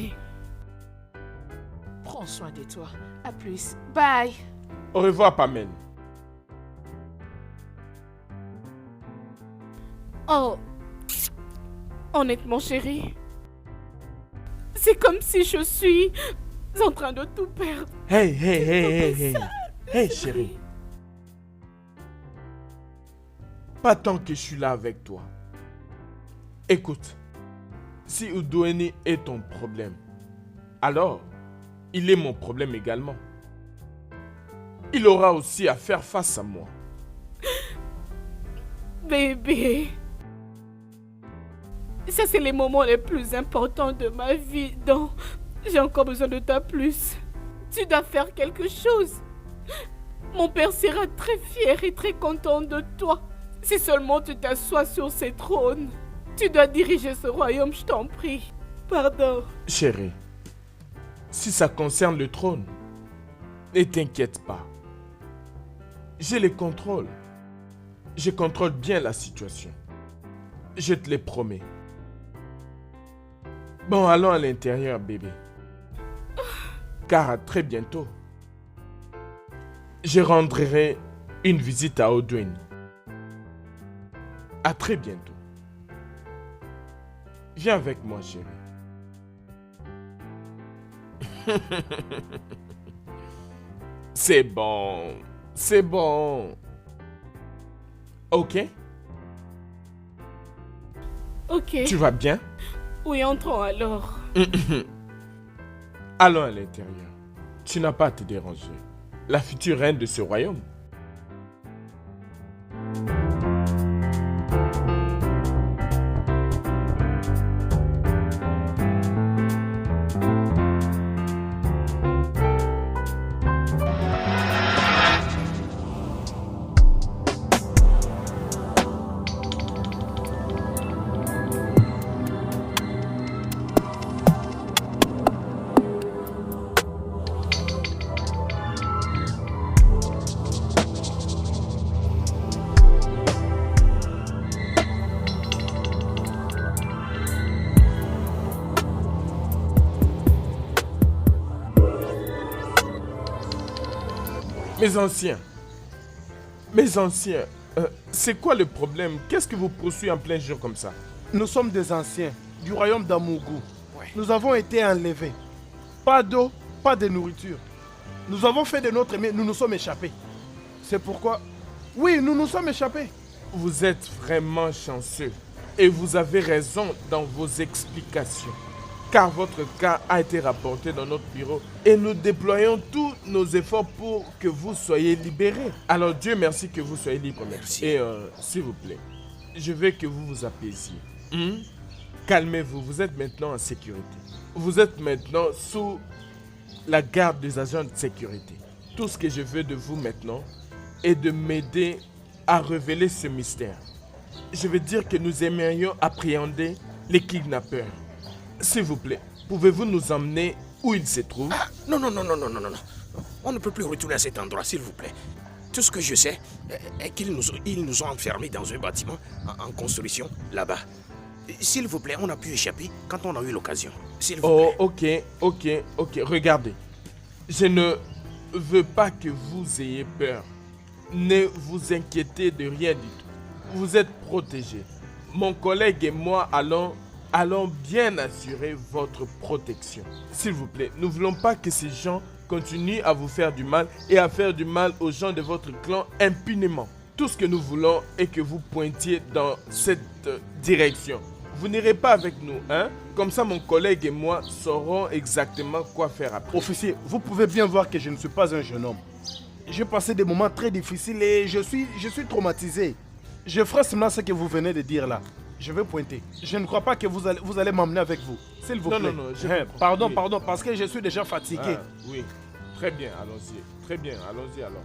Prends soin de toi. À plus. Bye. Au revoir, Pamela. Oh. Honnêtement, chérie. C'est comme si je suis en train de tout perdre. Hey, chérie. Pas tant que je suis là avec toi. Écoute, si Udweni est ton problème, alors il est mon problème également. Il aura aussi à faire face à moi. Bébé. Ça, c'est les moments les plus importants de ma vie. Donc, j'ai encore besoin de toi plus. Tu dois faire quelque chose. Mon père sera très fier et très content de toi. Si seulement tu t'assois sur ce trône. Tu dois diriger ce royaume, je t'en prie. Pardon. Chérie, si ça concerne le trône, ne t'inquiète pas. J'ai le contrôle. Je contrôle bien la situation. Je te le promets. Bon, allons à l'intérieur, bébé. Car à très bientôt, je rendrai une visite à Udweni. À très bientôt. Viens avec moi, chérie. C'est bon. C'est bon. Ok? Ok. Tu vas bien? Oui, entrons alors. Allons à l'intérieur. Tu n'as pas à te déranger. La future reine de ce royaume. Mes anciens, c'est quoi le problème? Qu'est-ce que vous poursuivez en plein jour comme ça? Nous sommes des anciens du royaume d'Amougou. Nous avons été enlevés. Pas d'eau, pas de nourriture. Nous avons fait de notre mieux, nous nous sommes échappés. C'est pourquoi... Oui, nous nous sommes échappés. Vous êtes vraiment chanceux. Et vous avez raison dans vos explications. Car votre cas a été rapporté dans notre bureau et nous déployons tous nos efforts pour que vous soyez libérés. Alors Dieu merci que vous soyez libres. Merci. Et s'il vous plaît, je veux que vous vous apaisiez. Calmez-vous, vous êtes maintenant en sécurité. Vous êtes maintenant sous la garde des agents de sécurité. Tout ce que je veux de vous maintenant est de m'aider à révéler ce mystère. Je veux dire que nous aimerions appréhender les kidnappeurs. S'il vous plaît, pouvez-vous nous emmener où ils se trouvent? Non. On ne peut plus retourner à cet endroit, s'il vous plaît. Tout ce que je sais est qu'ils nous ont enfermés dans un bâtiment en construction, là-bas. S'il vous plaît, on a pu échapper quand on a eu l'occasion. S'il vous plaît. Ok. Regardez. Je ne veux pas que vous ayez peur. Ne vous inquiétez de rien du tout. Vous êtes protégés. Mon collègue et moi allons bien assurer votre protection. S'il vous plaît, nous ne voulons pas que ces gens continuent à vous faire du mal et à faire du mal aux gens de votre clan impunément. Tout ce que nous voulons est que vous pointiez dans cette direction. Vous n'irez pas avec nous, hein? Comme ça, mon collègue et moi saurons exactement quoi faire après. Officier, vous pouvez bien voir que je ne suis pas un jeune homme. J'ai passé des moments très difficiles et je suis traumatisé. Je ferai seulement ce que vous venez de dire là. Je vais pointer. Je ne crois pas que vous allez m'emmener avec vous. S'il vous Non, plaît. non, non, je comprends. Pardon, Oui. pardon, parce que je suis déjà fatigué. Ah, oui, très bien, allons-y. Très bien, allons-y alors.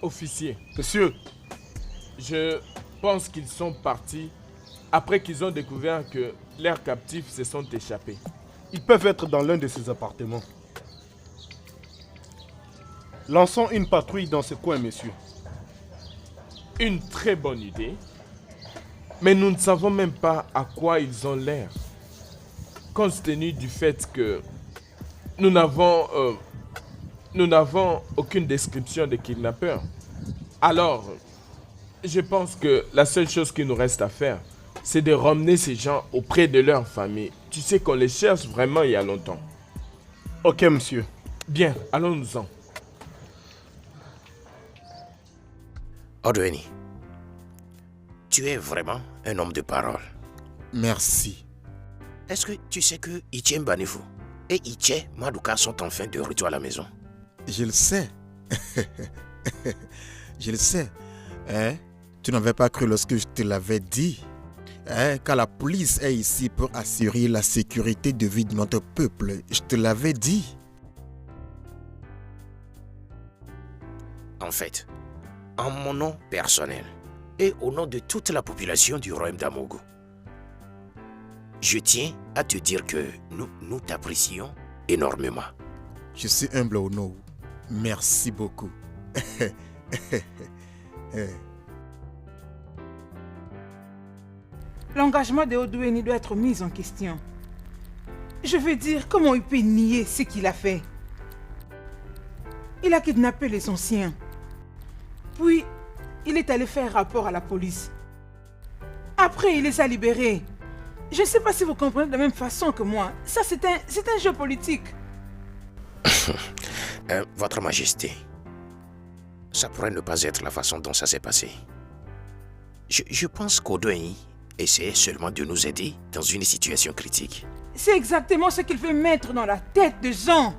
Officier, Monsieur, je pense qu'ils sont partis après qu'ils ont découvert que leurs captifs se sont échappés. ils peuvent être dans l'un de ces appartements. Lançons une patrouille dans ce coin, monsieur. Une très bonne idée. Mais nous ne savons même pas à quoi ils ont l'air. Compte tenu du fait que nous n'avons aucune description des kidnappeurs. Alors, je pense que la seule chose qu'il nous reste à faire, c'est de ramener ces gens auprès de leur famille. Tu sais qu'on les cherche vraiment il y a longtemps. Ok, monsieur. Bien, allons-nous-en. Odweni, tu es vraiment un homme de parole. Merci. Est-ce que tu sais que Itienne Banifou et Itche Madouka sont enfin de retour à la maison? Je le sais. Je le sais. Hein? Tu n'avais pas cru lorsque je te l'avais dit. Hein? Car la police est ici pour assurer la sécurité de vie de notre peuple. Je te l'avais dit. En fait, en mon nom personnel et au nom de toute la population du royaume d'Amogo, je tiens à te dire que nous t'apprécions énormément. Je suis humble au nom. Merci beaucoup. L'engagement de Odweni doit être mis en question. Je veux dire, comment il peut nier ce qu'il a fait? Il a kidnappé les anciens. Puis, il est allé faire rapport à la police. Après, il les a libérés. Je ne sais pas si vous comprenez de la même façon que moi. Ça, c'est un jeu politique. Votre Majesté, ça pourrait ne pas être la façon dont ça s'est passé. Je pense qu'Odoin essaie seulement de nous aider dans une situation critique. C'est exactement ce qu'il veut mettre dans la tête de Jean.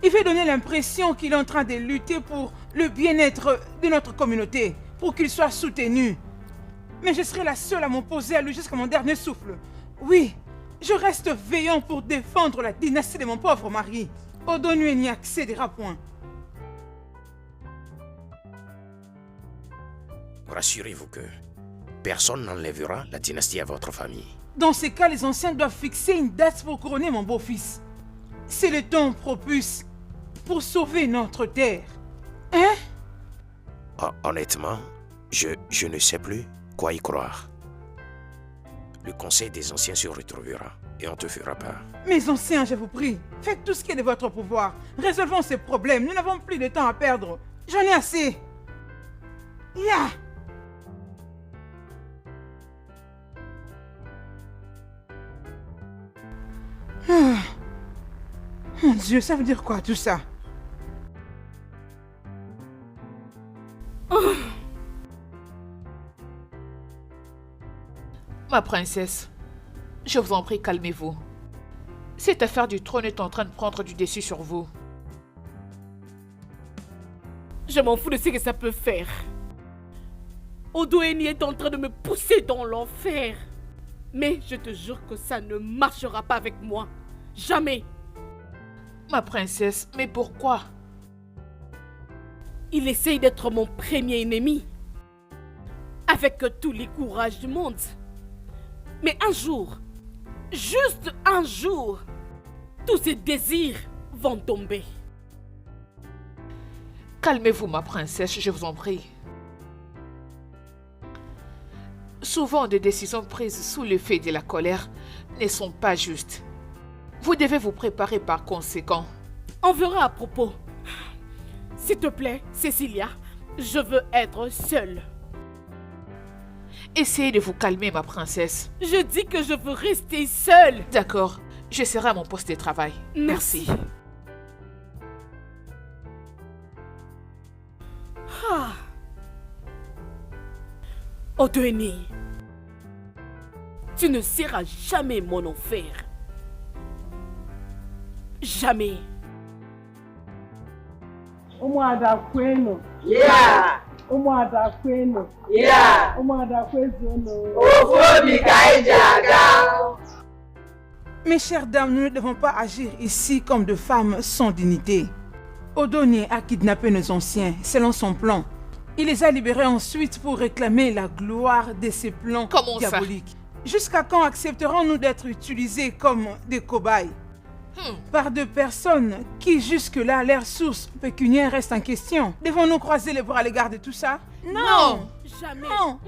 Il veut donner l'impression qu'il est en train de lutter pour le bien-être de notre communauté, pour qu'il soit soutenu. Mais je serai la seule à m'opposer à lui jusqu'à mon dernier souffle. Oui, je reste veillant pour défendre la dynastie de mon pauvre mari. Odonue n'y accédera point. Rassurez-vous que personne n'enlèvera la dynastie à votre famille. Dans ces cas, les anciens doivent fixer une date pour couronner mon beau-fils. C'est le temps propice pour sauver notre terre. Hein? Honnêtement, je ne sais plus quoi y croire. Le conseil des anciens se retrouvera et on te fera part. Mes anciens, je vous prie, faites tout ce qui est de votre pouvoir. Résolvons ces problèmes. Nous n'avons plus de temps à perdre. J'en ai assez. Ya! Mon Dieu, ça veut dire quoi tout ça? Ma princesse, je vous en prie, calmez-vous. Cette affaire du trône est en train de prendre du dessus sur vous. Je m'en fous de ce que ça peut faire. Odoeni est en train de me pousser dans l'enfer. Mais je te jure que ça ne marchera pas avec moi. Jamais. Ma princesse, mais pourquoi? Il essaye d'être mon premier ennemi. Avec tous les courages du monde. Mais un jour, juste un jour, tous ces désirs vont tomber. Calmez-vous, ma princesse, je vous en prie. Souvent, des décisions prises sous l'effet de la colère ne sont pas justes. Vous devez vous préparer par conséquent. On verra à propos. S'il te plaît, Cecilia, je veux être seule. Essayez de vous calmer, ma princesse. Je dis que je veux rester seule. D'accord, je serai à mon poste de travail. Merci. Ah. Odoeni, tu ne seras jamais mon enfer. Jamais. Umuada kwenu. Yeah. Umuada kwenu. Yeah. Umuada kwezono. Ofobi kaijaga. Mes chères dames, nous ne devons pas agir ici comme de femmes sans dignité. Odonye a kidnappé nos anciens selon son plan. Il les a libérés ensuite pour réclamer la gloire de ses plans diaboliques. Jusqu'à quand accepterons-nous d'être utilisés comme des cobayes par deux personnes qui jusque-là leur source pécuniaire reste en question? Devons-nous croiser les bras à l'égard de tout ça? Non! Jamais! Non!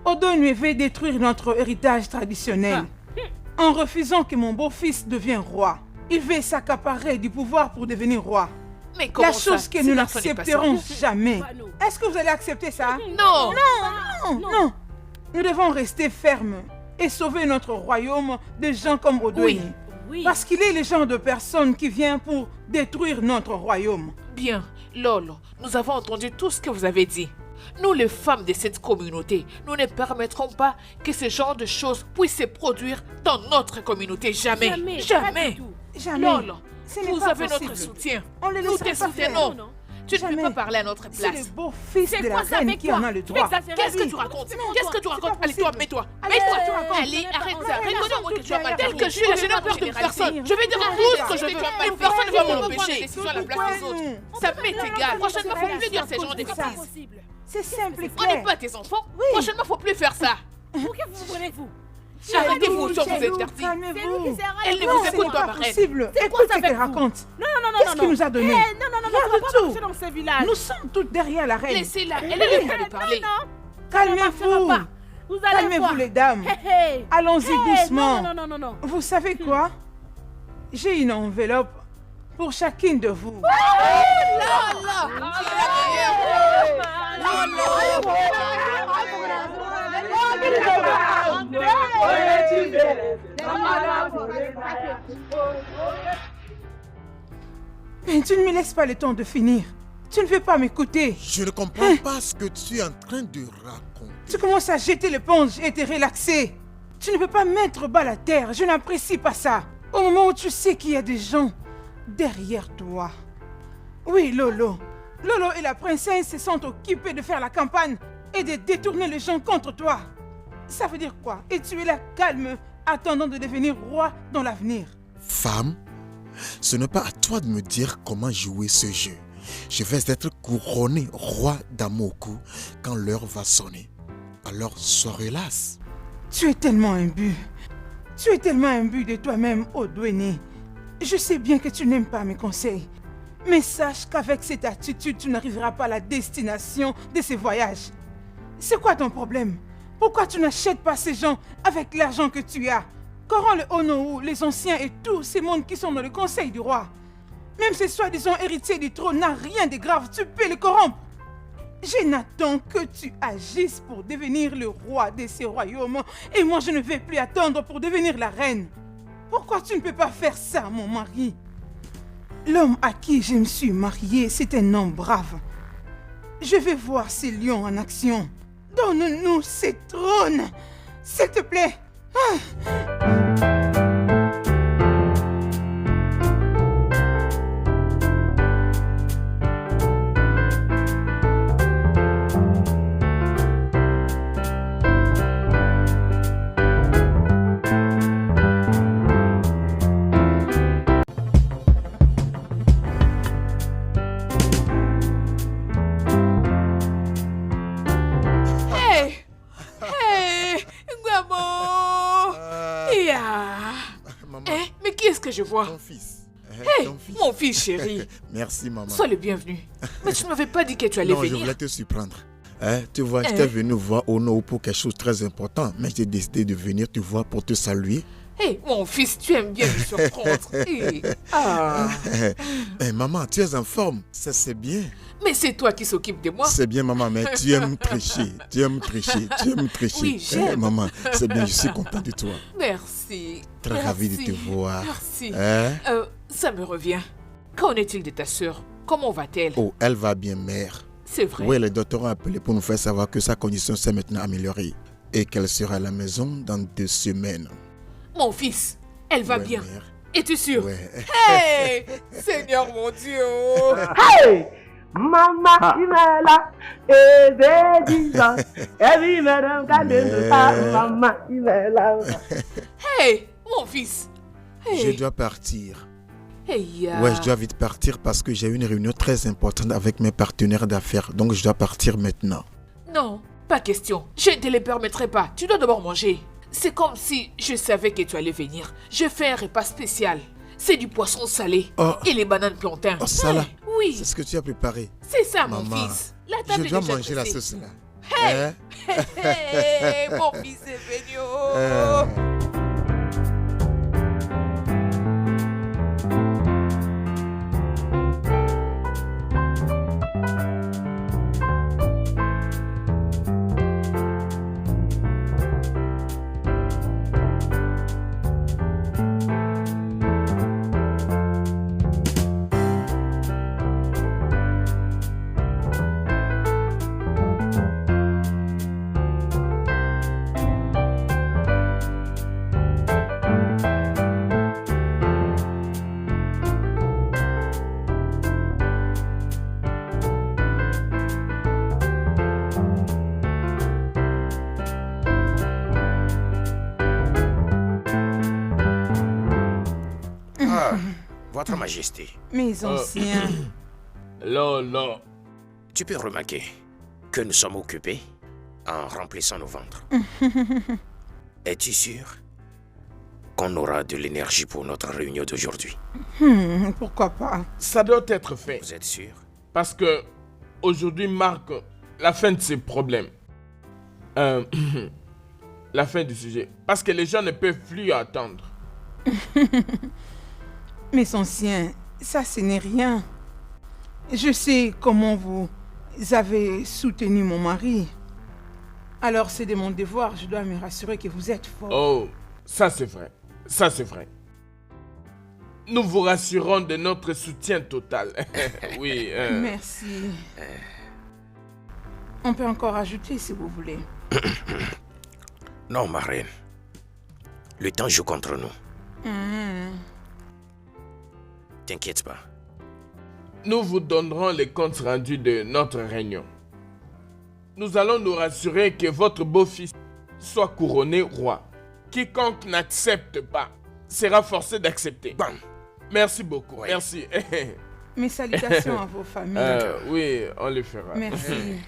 Odonye veut détruire notre héritage traditionnel en refusant que mon beau-fils devienne roi. Il veut s'accaparer du pouvoir pour devenir roi. Mais la chose que nous n'accepterons jamais. Est-ce que vous allez accepter ça? Non! Non! Non! Non! Nous devons rester fermes et sauver notre royaume de gens comme Odoye. Oui. Parce qu'il est le genre de personne qui vient pour détruire notre royaume. Bien, Lolo, nous avons entendu tout ce que vous avez dit. Nous, les femmes de cette communauté, nous ne permettrons pas que ce genre de choses puissent se produire dans notre communauté. Jamais! Jamais! Jamais! Jamais! Lolo, Ce n'est vous pas avez possible. notre soutien. On le Nous te laissera pas faire. soutenons. Non. Tu ne peux Jamais. pas parler à notre C'est le place. beau-fils de la quoi ça reine avec qui toi? en a le droit. Qu'est-ce que tu racontes? Qu'est-ce que tu racontes? Allez, toi, mets-toi. Allez, Mets-toi. tu racontes. Allez, arrête ça. Allez, Reconnais-moi que tu as mal. Tel Tel que je suis là, je n'ai peur de personne. Je vais dire tout ce que je veux. Et personne ne va m'en empêcher. À la place des autres. Ça m'est égal. Prochainement, il ne faut plus dire ces genres de bêtises. C'est simple et On n'est clair. pas tes enfants. Prochainement, il ne faut plus faire ça. Pour que vous prenez-vous? Arrêtez-vous, si on vous Chelou, interdit. calmez-vous. Elle ne Non, vous ce écoute n'est pas, pas ma reine. possible. C'est Écoute quoi ça ce avec qu'elle vous? raconte. Non. Qu'est-ce qu'il nous a donné? Non, Rien on va du pas tout. marcher dans ce village. Nous sommes toutes derrière la reine. Laissez-la. Elle est là de parler. Calmez-vous. Vous allez Calmez-vous voir. les dames. Hey. Allons-y doucement. Non. Vous savez quoi? J'ai une enveloppe pour chacune de vous. Mais tu ne me laisses pas le temps de finir. Tu ne veux pas m'écouter. Je ne comprends pas ce que tu es en train de raconter. Tu commences à jeter l'éponge et te relaxer. Tu ne peux pas mettre bas la terre. Je n'apprécie pas ça. Au moment où tu sais qu'il y a des gens derrière toi. Oui, Lolo. Lolo et la princesse se sont occupés de faire la campagne et de détourner les gens contre toi. Ça veut dire quoi? Et tu es là calme, attendant de devenir roi dans l'avenir. Femme, ce n'est pas à toi de me dire comment jouer ce jeu. Je vais être couronné roi d'Amoku quand l'heure va sonner. Alors sois relax. Tu es tellement imbu. Tu es tellement imbu de toi-même, Odouéné. Je sais bien que tu n'aimes pas mes conseils. Mais sache qu'avec cette attitude, tu n'arriveras pas à la destination de ces voyages. C'est quoi ton problème? Pourquoi tu n'achètes pas ces gens avec l'argent que tu as? Coran le Onowu, les anciens et tous ces mondes qui sont dans le conseil du roi. Même ces soi-disant héritiers du trône n'a rien de grave, tu peux les corrompre. Je n'attends que tu agisses pour devenir le roi de ces royaumes et moi je ne vais plus attendre pour devenir la reine. Pourquoi tu ne peux pas faire ça, mon mari? L'homme à qui je me suis mariée, c'est un homme brave. Je vais voir ces lions en action. Donne-nous ces trônes, s'il te plaît. Mais qui est-ce que je vois? Ton fils. Ton fils. Mon fils chéri. Merci maman. Sois le bienvenu. Mais tu ne m'avais pas dit que tu allais venir. Non, je voulais te surprendre. Tu vois, j'étais venu voir Ono pour quelque chose de très important, mais j'ai décidé de venir te voir pour te saluer. Mon fils, tu aimes bien me surprendre. Maman, tu es en forme, ça c'est bien. Mais c'est toi qui s'occupe de moi. C'est bien maman, mais tu aimes tricher. Tu aimes tricher. Oui, j'aime. Maman, c'est bien, je suis content de toi. Merci. Très ravi de te voir. Merci. Ça me revient. Qu'en est-il de ta sœur? Comment va-t-elle? Oh, elle va bien, mère. C'est vrai. Oui, le docteur a appelé pour nous faire savoir que sa condition s'est maintenant améliorée et qu'elle sera à la maison dans 2 semaines. Mon fils, elle va bien. Mère. Es-tu sûr? Ouais. Hey, Seigneur mon Dieu. Hey! Mama Imela, Ebedisa, Evi Madame Kadena, Mama Imela. Hey, mon fils. Je dois partir. Hey, Ouais, je dois vite partir parce que j'ai une réunion très importante avec mes partenaires d'affaires. Donc je dois partir maintenant. Non, pas question. Je ne te le permettrai pas. Tu dois d'abord manger. C'est comme si je savais que tu allais venir. Je fais un repas spécial. C'est du poisson salé et les bananes plantains. Oh, ça là? Oui. C'est ce que tu as préparé. C'est ça, Maman, mon fils. La table je dois est déjà manger la dressée. sauce là. Hey, hey, mon fils est venu. Votre Majesté. Mes anciens. Lolo. Tu peux remarquer que nous sommes occupés en remplissant nos ventres. Es-tu sûr qu'on aura de l'énergie pour notre réunion d'aujourd'hui? Pourquoi pas? Ça doit être fait. Vous êtes sûr? Parce que aujourd'hui marque la fin de ces problèmes. La fin du sujet. Parce que les gens ne peuvent plus attendre. Mes anciens, ça ce n'est rien. Je sais comment vous avez soutenu mon mari. Alors c'est de mon devoir, je dois me rassurer que vous êtes fort. Oh, ça c'est vrai. Ça c'est vrai. Nous vous rassurons de notre soutien total. Oui. Merci. On peut encore ajouter si vous voulez. Non, ma reine. Le temps joue contre nous. T'inquiète pas. Nous vous donnerons les comptes rendus de notre réunion. Nous allons nous rassurer que votre beau-fils soit couronné roi. Quiconque n'accepte pas sera forcé d'accepter. Bon. Merci beaucoup. Oui. Merci. Mes salutations à vos familles. Oui, on le fera. Merci.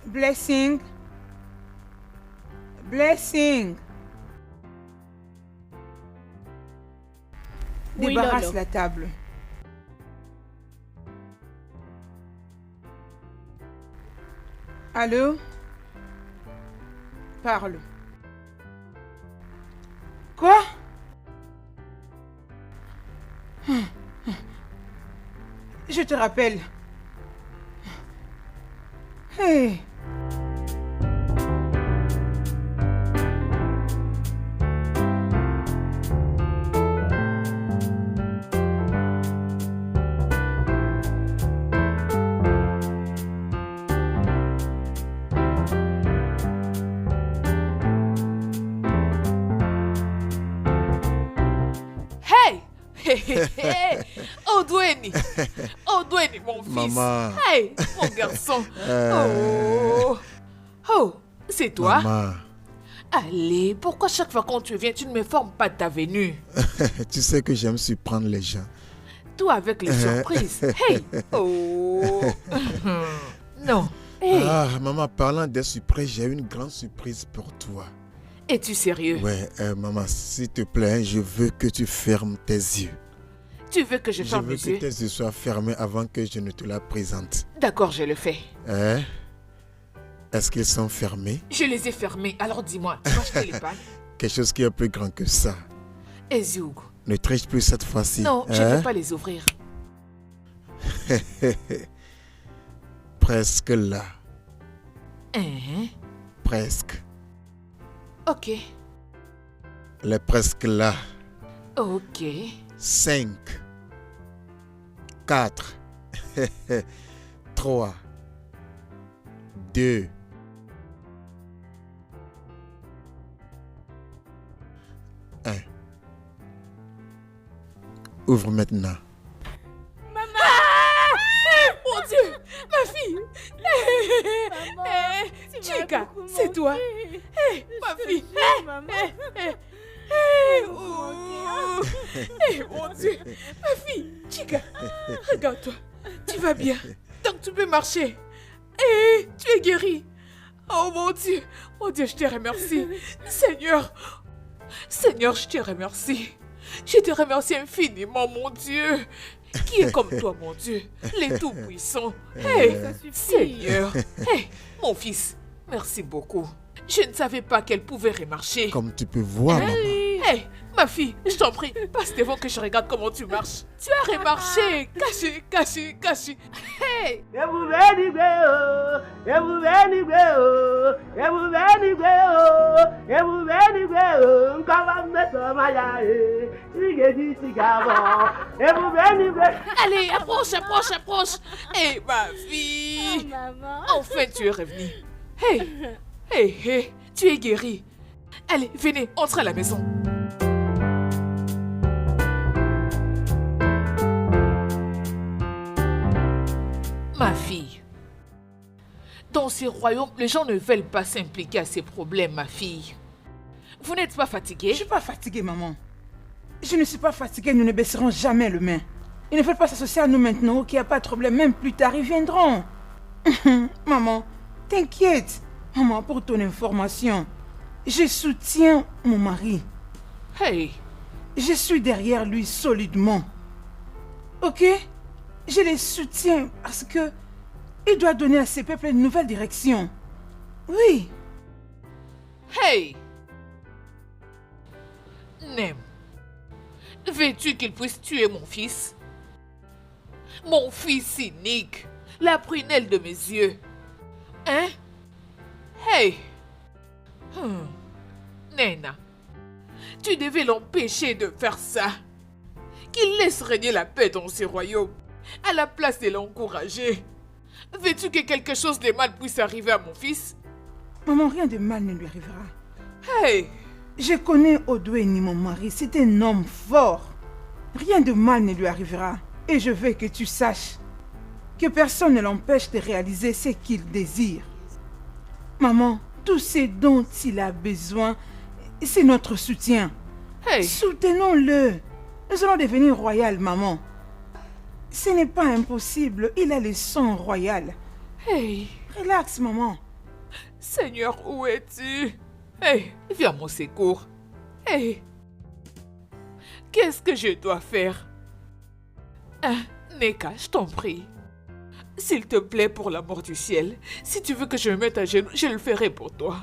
Blessing. Blessing. Oui, Débarrasse Lolo. la table. Allô? Parle. Quoi? Je te rappelle. Hey. Odweni! Odweni, mon fils! Maman. Hey, mon garçon! Oh, c'est toi? Maman, Allez, pourquoi chaque fois quand tu viens, tu ne m'informes pas de ta venue? tu sais que j'aime surprendre les gens. Toi avec les surprises. Hey! Oh! Non. Hey! Ah, maman, parlant des surprises, j'ai une grande surprise pour toi. Es-tu sérieux? Ouais, maman, s'il te plaît, je veux que tu fermes tes yeux. Tu veux que je Je ferme veux les que yeux? tes yeux soient fermés avant que je ne te la présente. D'accord, je le fais. Hein? Est-ce qu'ils sont fermés? Je les ai fermés, alors dis-moi, tu vas acheter les pagnes? Quelque chose qui est plus grand que ça. Ezoug. Ne triche plus cette fois-ci. Non, je ne hein? vais pas les ouvrir. Presque là. Hein? Presque. Ok. Les presque là. Ok. 5, 4, 3, 2, 1. Ouvre maintenant. Mon Dieu, ma fille. Chica, c'est toi. Ma fille. Mon Dieu, ma fille. Chica, regarde-toi. Tu vas bien. Donc tu peux marcher. Tu es guérie. Oh mon Dieu, je te remercie. Seigneur, je te remercie. Je te remercie infiniment, mon Dieu. Qui est comme toi, mon Dieu, les tout-puissants. Hey, Seigneur. Hey, mon fils, merci beaucoup. Je ne savais pas qu'elle pouvait remarcher. Comme tu peux voir, maman. Hey, ma fille, je t'en prie, passe devant que je regarde comment tu marches. Tu as remarché. Caché. Hey. Allez, approche. Hey, ma fille. Enfin, tu es revenue. Hey, tu es guérie. Allez, venez, entre à la maison. Ma fille, dans ces royaumes, les gens ne veulent pas s'impliquer à ces problèmes, ma fille. Vous n'êtes pas fatiguée? Je ne suis pas fatiguée, maman. Je ne suis pas fatiguée, nous ne baisserons jamais le main. Ils ne veulent pas s'associer à nous maintenant, ok, il n'y a pas de problème, même plus tard, ils viendront. Maman, t'inquiète. Maman, pour ton information, je soutiens mon mari. Hey, Je suis derrière lui solidement. Ok? Je les soutiens parce que il doit donner à ses peuples une nouvelle direction. Oui. hey! Nem, veux-tu qu'il puisse tuer mon fils? Mon fils cynique, la prunelle de mes yeux. Hein? Hey! Nena, Tu devais l'empêcher de faire ça. Qu'il laisse régner la paix dans ce royaume, à la place de l'encourager. Veux-tu que quelque chose de mal puisse arriver à mon fils? Maman, rien de mal ne lui arrivera. Hey! Je connais Odweni, mon mari. C'est un homme fort. Rien de mal ne lui arrivera. Et je veux que tu saches que personne ne l'empêche de réaliser ce qu'il désire. Maman, tout ce dont il a besoin, c'est notre soutien. Hey! Soutenons-le. Nous allons devenir royal, maman. Ce n'est pas impossible. Il a le sang royal. Hey! Relax, maman. Seigneur, où es-tu? Hey! Viens à mon secours. Hey! Qu'est-ce que je dois faire? Neka, je t'en prie. S'il te plaît, pour l'amour du ciel, si tu veux que je me mette à genoux, je le ferai pour toi.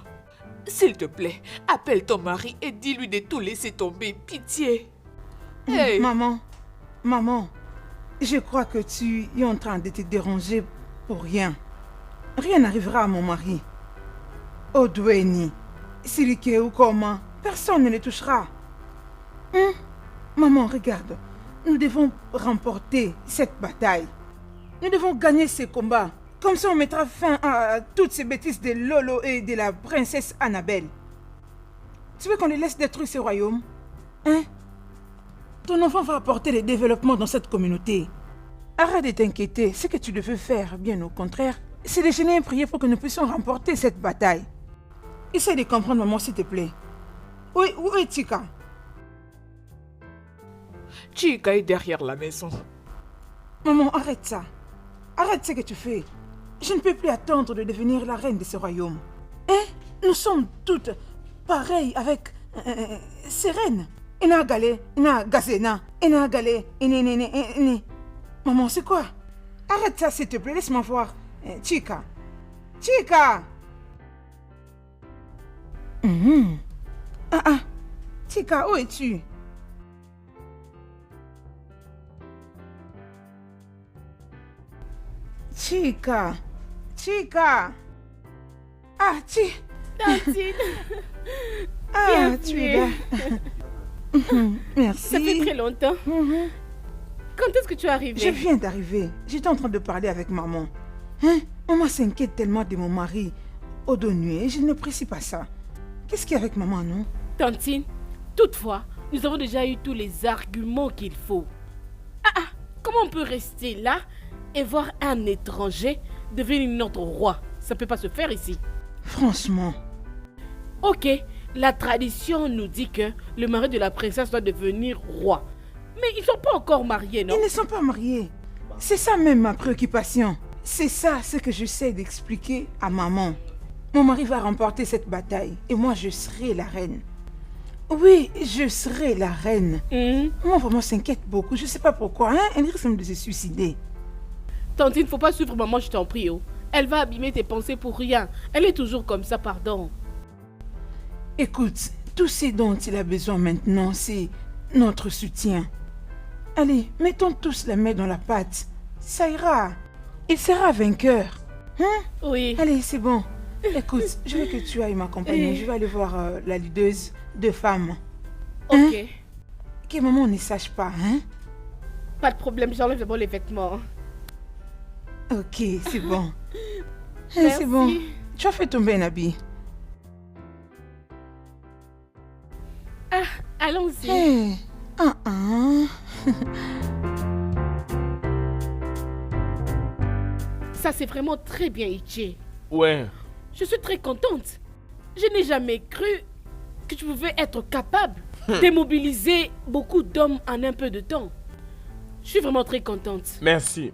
S'il te plaît, appelle ton mari et dis-lui de tout laisser tomber. Pitié. Hey. Maman, je crois que tu es en train de te déranger pour rien. Rien n'arrivera à mon mari. Odweni, Sirike ou comment, personne ne le touchera. Maman, regarde, nous devons remporter cette bataille. Nous devons gagner ce combat. Comme ça, on mettra fin à toutes ces bêtises de Lolo et de la princesse Annabelle. Tu veux qu'on les laisse détruire ce royaume? Hein? Ton enfant va apporter le développement dans cette communauté. Arrête de t'inquiéter. Ce que tu devais faire, bien au contraire, c'est de gêner et prier pour que nous puissions remporter cette bataille. Essaye de comprendre, maman, s'il te plaît. Où est Chika? Chika est derrière la maison. Maman, arrête ça. Arrête ce que tu fais. Je ne peux plus attendre de devenir la reine de ce royaume. Hein? Nous sommes toutes pareilles avec ces reines. Ina Gale, Ina Gazena, Ina Gale, Ine. Maman, c'est quoi? Arrête ça, s'il te plaît. Laisse-moi voir. Chika. Chika! Chika, où es-tu? Chika. Tantine. Tu es là. Merci. Ça fait très longtemps. Quand est-ce que tu es arrivée? Je viens d'arriver. J'étais en train de parler avec maman. Maman s'inquiète tellement de mon mari, Odonu, et je n'apprécie pas ça. Qu'est-ce qu'il y a avec maman, non? Tantine, toutefois, nous avons déjà eu tous les arguments qu'il faut. Comment on peut rester là et voir un étranger devenir notre roi? Ça peut pas se faire ici. Franchement. Ok, la tradition nous dit que le mari de la princesse doit devenir roi. Mais ils sont pas encore mariés, non? Ils ne sont pas mariés. C'est ça même ma préoccupation. C'est ça ce que j'essaie d'expliquer à maman. Mon mari va remporter cette bataille et moi je serai la reine. Oui, je serai la reine. Maman vraiment s'inquiète beaucoup. Je sais pas pourquoi. Elle risque même de se suicider. Tantine, faut pas suivre maman, je t'en prie. Elle va abîmer tes pensées pour rien. Elle est toujours comme ça, pardon. Écoute, tout ce dont il a besoin maintenant, c'est notre soutien. Allez, mettons tous la main dans la pâte. Ça ira. Il sera vainqueur. Oui. Allez, c'est bon. Écoute, je veux que tu ailles m'accompagner. Je vais aller voir la leaduse de femmes. Ok. Que maman ne sache pas, Pas de problème, j'enlève d'abord les vêtements. Ok, c'est bon. Merci. C'est bon. Tu as fait tomber un habit. Allons-y. Ça, c'est vraiment très bien, Ichi. Ouais. Je suis très contente. Je n'ai jamais cru que tu pouvais être capable de mobiliser beaucoup d'hommes en un peu de temps. Je suis vraiment très contente. Merci.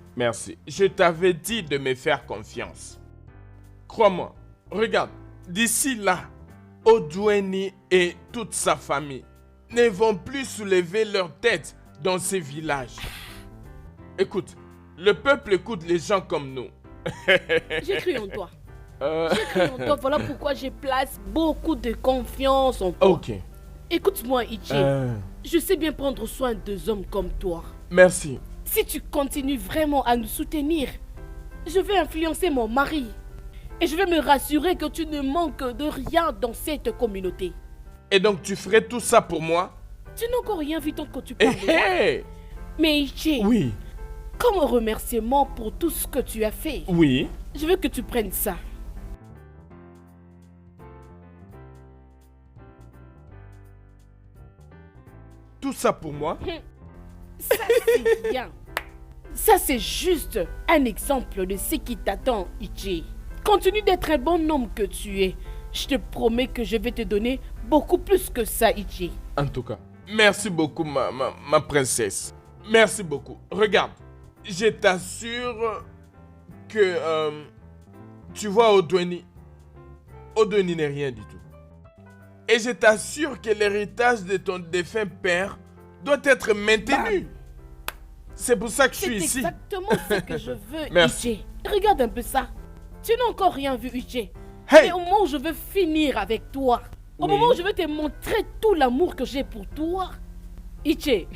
Je t'avais dit de me faire confiance. Crois-moi, regarde, d'ici là, Odweni et toute sa famille ne vont plus soulever leur tête dans ces villages. Écoute, le peuple écoute les gens comme nous. J'ai cru en toi. J'ai cru en toi, voilà pourquoi je place beaucoup de confiance en toi. Ok. Écoute-moi, Ichi. Je sais bien prendre soin des hommes comme toi. Merci. Si tu continues vraiment à nous soutenir, je vais influencer mon mari. Et je vais me rassurer que tu ne manques de rien dans cette communauté. Et donc tu ferais tout ça pour moi? Tu n'as encore rien vu tant que tu Hé parles. hé! Mais Ichi, Oui, comme remerciement pour tout ce que tu as fait, oui. je veux que tu prennes ça. Tout ça pour moi? Ça, c'est rien. Ça, c'est juste un exemple de ce qui t'attend, Ichi. Continue d'être un bon homme que tu es. Je te promets que je vais te donner beaucoup plus que ça, Ichi. En tout cas, merci beaucoup ma princesse. Merci beaucoup. Regarde, je t'assure que tu vois Odweni n'est rien du tout. Et je t'assure que l'héritage de ton défunt père doit être maintenu. C'est pour ça que je suis C'est ici. exactement ce que je veux, Merci. Ichi. Regarde un peu ça. Tu n'as encore rien vu, Ichi. Hey! Et au moment où je veux finir avec toi, au Oui. moment où je veux te montrer tout l'amour que j'ai pour toi, Ichi,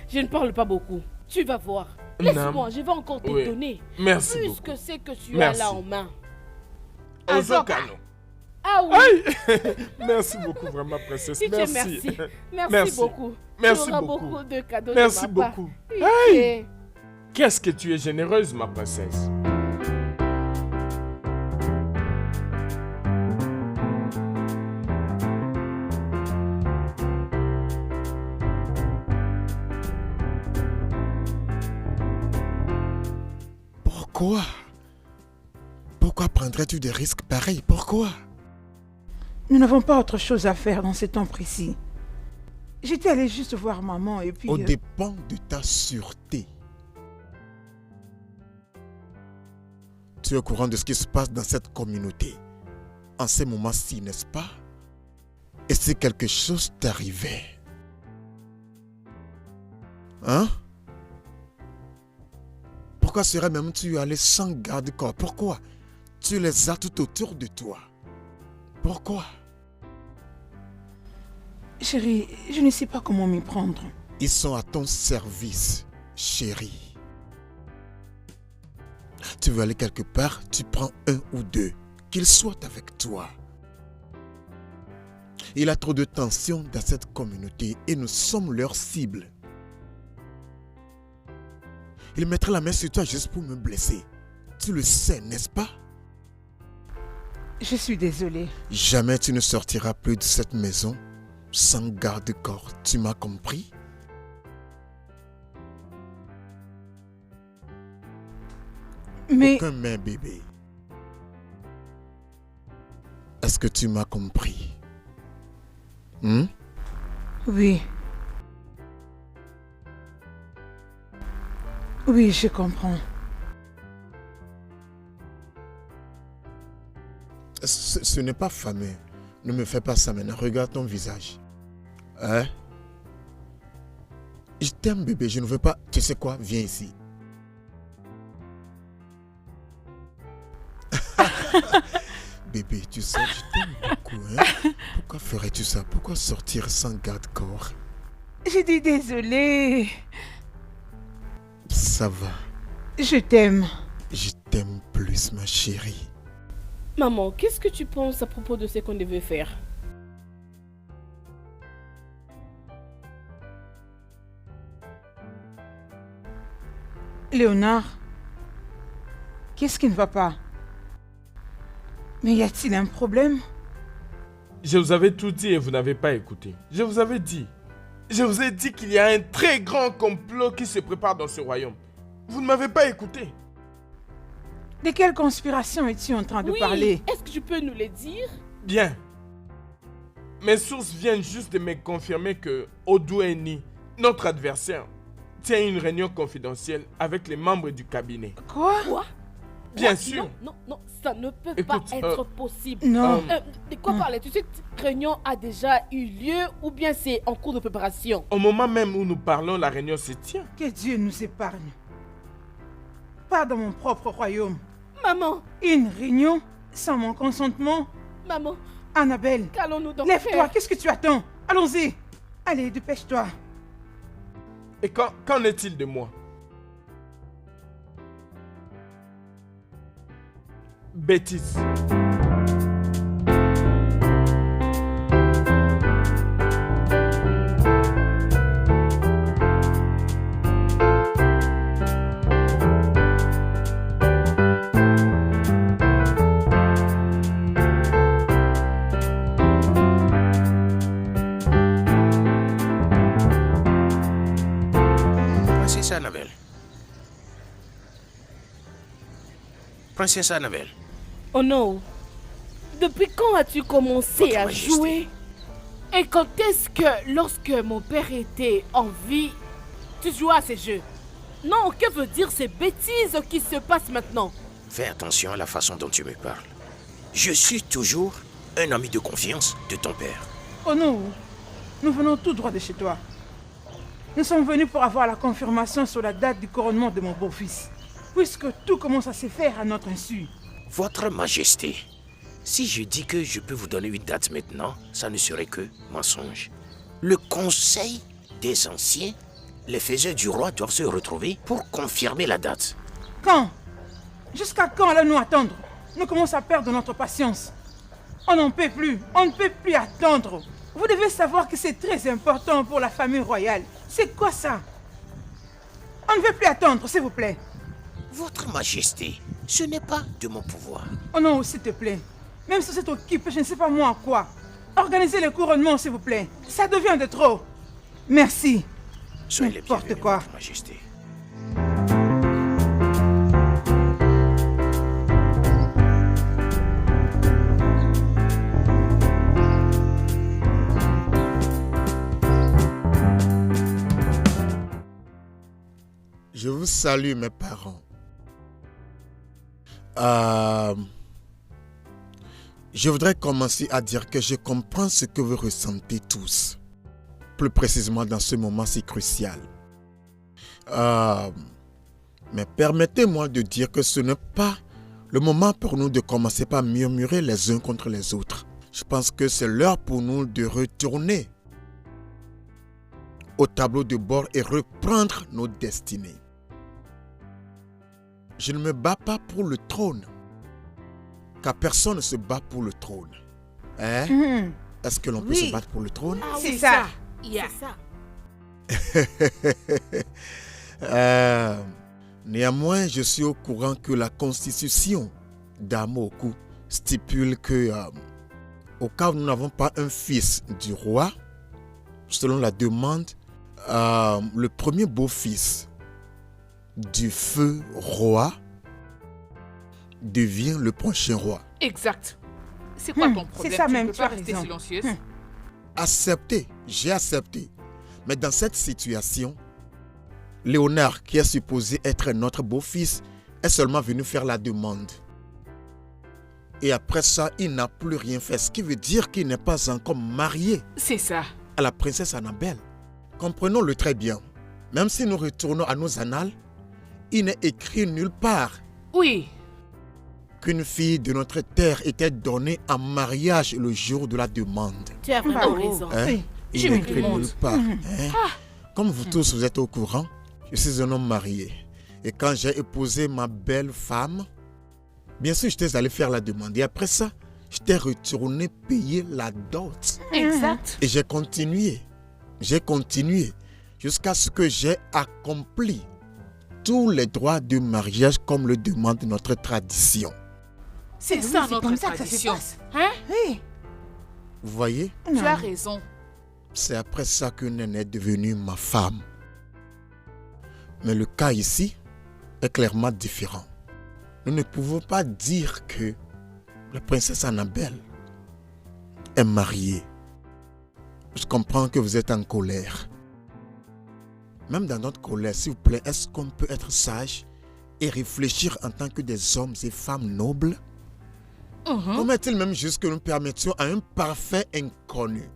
je ne parle pas beaucoup. Tu vas voir. Laisse-moi, je vais encore te Oui. donner Merci plus beaucoup. que ce que tu Merci. as là en main. Ozokano. Ah oui, Merci beaucoup, vraiment, princesse. Ichi, Merci. merci. Merci Merci. beaucoup. Merci tu auras beaucoup. de cadeaux Merci de ma part. beaucoup. Ichi. Qu'est-ce que tu es généreuse, ma princesse. Pourquoi? Pourquoi prendrais-tu des risques pareils? Pourquoi? Nous n'avons pas autre chose à faire dans ce temps précis. J'étais allée juste voir maman et puis... Au dépend de ta sûreté. Tu es au courant de ce qui se passe dans cette communauté. En ces moments-ci, n'est-ce pas? Et si quelque chose t'arrivait? Hein? Pourquoi serais même-tu allé sans garde-corps? Pourquoi? Tu les as tout autour de toi. Pourquoi? Chérie, je ne sais pas comment m'y prendre. Ils sont à ton service, chérie. Tu veux aller quelque part, tu prends un ou deux, qu'ils soient avec toi. Il y a trop de tension dans cette communauté et nous sommes leur cible. Ils mettraient la main sur toi juste pour me blesser. Tu le sais, n'est-ce pas? Je suis désolée. Jamais tu ne sortiras plus de cette maison sans garde-corps. Tu m'as compris? Mais... Aucun mais, bébé. Est-ce que tu m'as compris? Oui. Oui, je comprends. Ce n'est pas fameux. Ne me fais pas ça maintenant. Regarde ton visage. Hein? Je t'aime, bébé. Je ne veux pas... Tu sais quoi? Viens ici. Bébé, tu sais, je t'aime beaucoup. Hein? Pourquoi ferais-tu ça? Pourquoi sortir sans garde-corps? J'ai dit désolée. Ça va. Je t'aime. Je t'aime plus, ma chérie. Maman, qu'est-ce que tu penses à propos de ce qu'on devait faire? Léonard, qu'est-ce qui ne va pas? Mais y a-t-il un problème? Je vous avais tout dit et vous n'avez pas écouté. Je vous avais dit. Je vous ai dit qu'il y a un très grand complot qui se prépare dans ce royaume. Vous ne m'avez pas écouté. De quelle conspiration es-tu en train de parler? Est-ce que tu peux nous le dire? Bien. Mes sources viennent juste de me confirmer que Odweni, notre adversaire, tient une réunion confidentielle avec les membres du cabinet. Quoi? Bien sûr. Non, non, non, ça ne peut Écoute, pas être possible. Non. De quoi parles-tu? Cette réunion a déjà eu lieu ou bien c'est en cours de préparation? Au moment même où nous parlons, la réunion se tient. Que Dieu nous épargne. Pas dans mon propre royaume. Maman, Une réunion sans mon consentement. maman, Annabelle, qu'allons-nous donc lève-toi, faire? qu'est-ce que tu attends? Allons-y. Allez, dépêche-toi. Et qu'en est-il de moi? Bêtise. Princesse Annabelle. Princesse Annabelle. Oh non. Depuis quand as-tu commencé Votre à Majesté. jouer? Et quand est-ce que, lorsque mon père était en vie, tu jouais à ces jeux? Non, que veut dire ces bêtises qui se passent maintenant? Fais attention à la façon dont tu me parles. Je suis toujours un ami de confiance de ton père. Oh non, nous venons tout droit de chez toi. Nous sommes venus pour avoir la confirmation sur la date du couronnement de mon beau-fils, puisque tout commence à se faire à notre insu. Votre Majesté, si je dis que je peux vous donner une date maintenant, ça ne serait que mensonge. Le Conseil des Anciens, les faiseurs du roi doivent se retrouver pour confirmer la date. Quand? Jusqu'à quand allons-nous attendre? Nous commençons à perdre notre patience. On n'en peut plus, on ne peut plus attendre. Vous devez savoir que c'est très important pour la famille royale. C'est quoi ça? On ne veut plus attendre, s'il vous plaît. Votre Majesté, ce n'est pas de mon pouvoir. Oh non, s'il te plaît. Même si c'est occupé, je ne sais pas moi à quoi. Organisez le couronnement, s'il vous plaît. Ça devient de trop. Merci. Soyez les N'importe bienvenus, quoi. Votre Majesté. Je vous salue, mes parents. Je voudrais commencer à dire que je comprends ce que vous ressentez tous. Plus précisément dans ce moment si crucial. Mais permettez-moi de dire que ce n'est pas le moment pour nous de commencer par murmurer les uns contre les autres. Je pense que c'est l'heure pour nous de retourner au tableau de bord et reprendre nos destinées. Je ne me bats pas pour le trône, car personne ne se bat pour le trône. Hein? Est-ce que l'on peut se battre pour le trône? Ah C'est oui, ça. Yeah. C'est ça. Néanmoins, je suis au courant que la constitution d'Amoku stipule que, au cas où nous n'avons pas un fils du roi, selon la demande, le premier beau-fils du feu roi devient le prochain roi. Exact. C'est quoi ton problème? c'est ça Tu même, peux tu pas as rester raison. silencieuse. Accepté, j'ai accepté. Mais dans cette situation, Léonard, qui est supposé être notre beau-fils, est seulement venu faire la demande. Et après ça, il n'a plus rien fait, ce qui veut dire qu'il n'est pas encore marié C'est ça. à la princesse Annabelle. Comprenons-le très bien. Même si nous retournons à nos annales, il n'est écrit nulle part Oui. qu'une fille de notre terre était donnée en mariage le jour de la demande. Tu as vraiment raison. Hein? Oui. Il Je n'est me écrit demande. nulle part. Hein? Comme vous tous, vous êtes au courant, je suis un homme marié. Et quand j'ai épousé ma belle femme, bien sûr, j'étais allé faire la demande. Et après ça, j'étais retourné payer la dot. Exact. Et j'ai continué jusqu'à ce que j'ai accompli tous les droits de mariage comme le demande notre tradition. C'est Oui, ça c'est notre comme ça que ça se tradition. passe. Hein? Oui. Vous voyez, Tu as raison. c'est après ça que Nene est devenue ma femme. Mais le cas ici est clairement différent. Nous ne pouvons pas dire que la princesse Annabelle est mariée. Je comprends que vous êtes en colère. Même dans notre colère, s'il vous plaît, est-ce qu'on peut être sage et réfléchir en tant que des hommes et femmes nobles? Comment est-il même juste que nous permettions à un parfait inconnu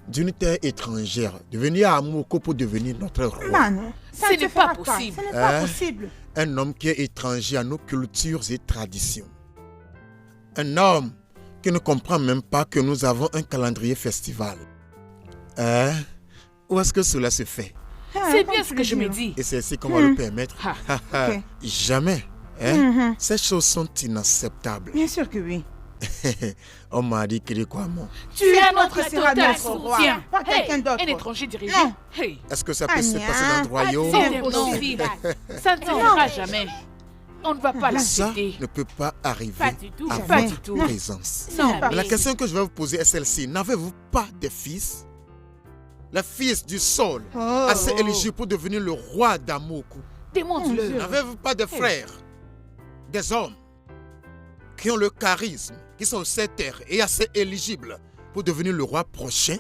d'une terre étrangère de venir à Amoko pour devenir notre roi? Man, ça Ce ne se n'est pas fera possible. Ce n'est pas Hein? possible. Un homme qui est étranger à nos cultures et traditions. Un homme qui ne comprend même pas que nous avons un calendrier festival. Hein? Où est-ce que cela se fait? C'est bien ce que je me dis. Et c'est ainsi qu'on va le permettre? Ah. Ok. Jamais. Hein? Ces choses sont inacceptables. Bien sûr que oui. On m'a dit qu'il est quoi, moi? Tu es notre notre sera total notre roi, soutien. pas quelqu'un d'autre. Un étranger dirigé. Non. Hey. Est-ce que ça peut se Anya, passer dans le royaume? C'est Non. impossible. Ça ne s'arrivera jamais. On ne va pas Ça l'accepter. ne peut pas arriver Pas du tout. à Pas votre du tout. présence. Non. Mais la question que je vais vous poser est celle-ci. N'avez-vous pas de fils? le fils du sol, assez éligible pour devenir le roi d'Amoku? Demande-le. N'avez-vous pas de frères, des hommes qui ont le charisme, qui sont sur cette terre et assez éligibles pour devenir le roi prochain?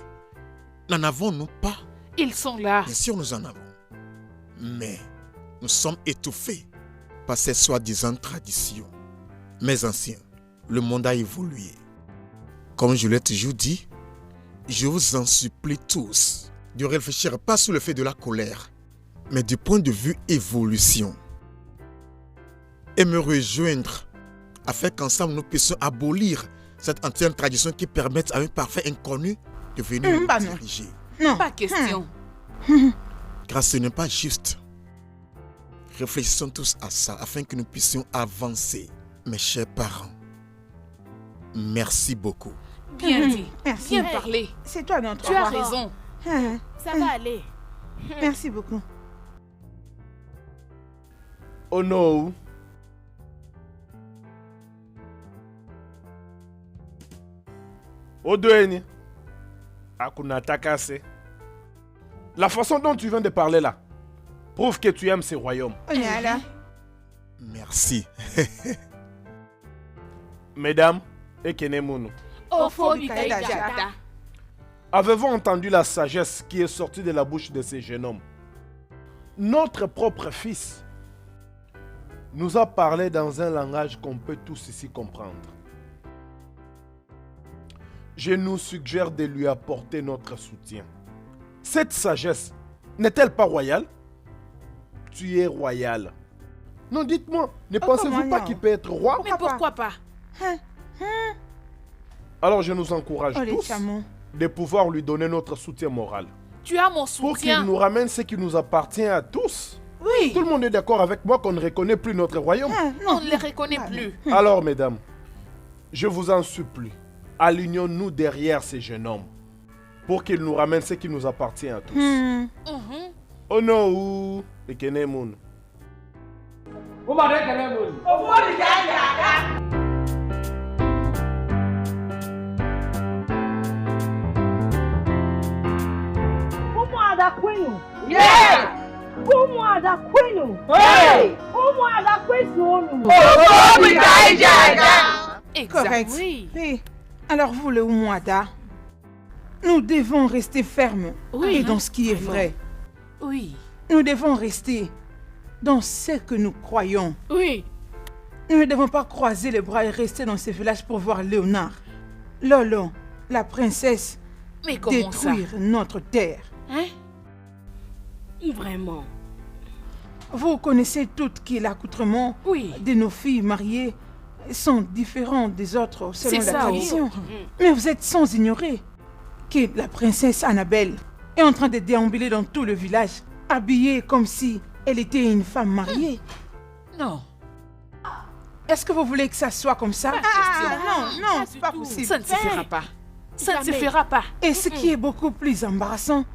N'en avons-nous pas? Ils sont là. Bien sûr, nous en avons. Mais nous sommes étouffés par ces soi-disant traditions. Mes anciens, le monde a évolué. Comme je l'ai toujours dit, je vous en supplie tous de réfléchir pas sous le fait de la colère, mais du point de vue évolution. Et me rejoindre afin qu'ensemble nous puissions abolir cette ancienne tradition qui permet à un parfait inconnu de venir nous diriger. Non. Pas question. Car ce n'est pas juste. Réfléchissons tous à ça afin que nous puissions avancer. Mes chers parents, merci beaucoup. Bien dit. Merci. Bien parlé. C'est toi notre Tu as roi. raison. Ça va aller. Merci beaucoup. Oh non. Odoeni. Akuna Takase. La façon dont tu viens de parler là prouve que tu aimes ces royaumes. On est là. Merci. Mesdames, Ekenemunu, avez-vous entendu la sagesse qui est sortie de la bouche de ces jeunes hommes? Notre propre fils nous a parlé dans un langage qu'on peut tous ici comprendre. Je nous suggère de lui apporter notre soutien. Cette sagesse n'est-elle pas royale? Tu es royal. Non, dites-moi, ne pensez-vous pas qu'il peut être roi? Mais pourquoi pas? Alors je nous encourage Oh les tous chameaux. de pouvoir lui donner notre soutien moral. Tu as mon Pour qu'il soutien. nous ramène ce qui nous appartient à tous. Oui. Tout le monde est d'accord avec moi qu'on ne reconnaît plus notre royaume. On ne les reconnaît plus. Alors, mesdames, je vous en supplie, alignons-nous derrière ces jeunes hommes pour qu'ils nous ramènent ce qui nous appartient à tous. Oh non, Ekenemun. Umuada kwenu. Yes. Umuada kwenu. Hey. Umuada kwenu. Correct. Oui. Oui. Alors vous, le Oumouada, nous devons rester fermes Oui. et dans ce qui est vrai. Oui. Nous devons rester dans ce que nous croyons. Oui. Nous ne devons pas croiser les bras et rester dans ce village pour voir Léonard, Lolo, la princesse, Mais comment ça? détruire notre terre. Hein? Vraiment. Vous connaissez toutes que l'accoutrement Oui. de nos filles mariées sont différents des autres selon C'est la ça, tradition. Mais vous êtes sans ignorer que la princesse Annabelle est en train de déambuler dans tout le village, habillée comme si elle était une femme mariée. Non. Est-ce que vous voulez que ça soit comme ça? Non, c'est pas possible. Ça ne se fera pas. Ça ne se Jamais. fera pas. Et ce qui est beaucoup plus embarrassant,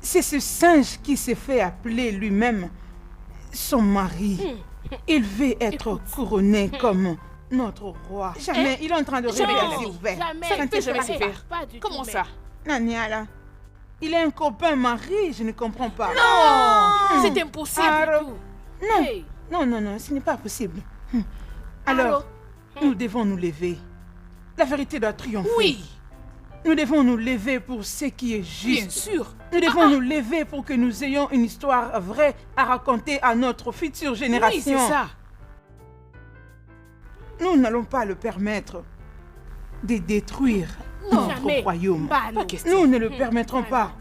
c'est ce singe qui s'est fait appeler lui-même son mari. Il veut être couronné comme notre roi. Jamais, il est en train de Jamais rêver de à la vie. ouvert. Jamais. Ça ne peut jamais Pas se faire. Pas du Comment tout, ça? Naniala, il a un copain mari, je ne comprends pas. Non, c'est impossible. Alors, non, Hey. non, ce n'est pas possible. Alors, nous devons nous lever. La vérité doit triompher. Oui, Nous devons nous lever pour ce qui est bien juste. sûr. Nous devons nous lever pour que nous ayons une histoire vraie à raconter à notre future génération. Oui, c'est ça. Nous n'allons pas le permettre de détruire notre Jamais. royaume. Pas nous. Nous ne le permettrons pas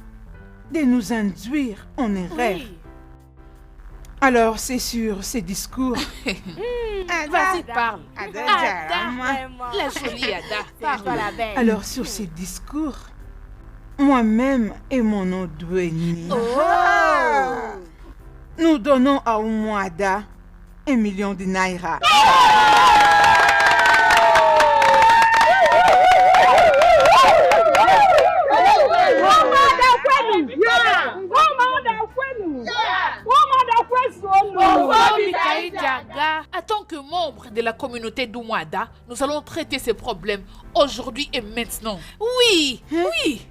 de nous induire en erreur. Oui. Alors, c'est sur ces discours. Vas-y, parle. Ada, Ada, vraiment. La jolie Ada. Papa la belle. Alors, sur ces discours, moi-même et mon Odweni, nous donnons à Oumouada 1 million de naira. En tant que membre de la communauté d'Oumouada, nous allons traiter ces problèmes aujourd'hui et maintenant. Oui, oui.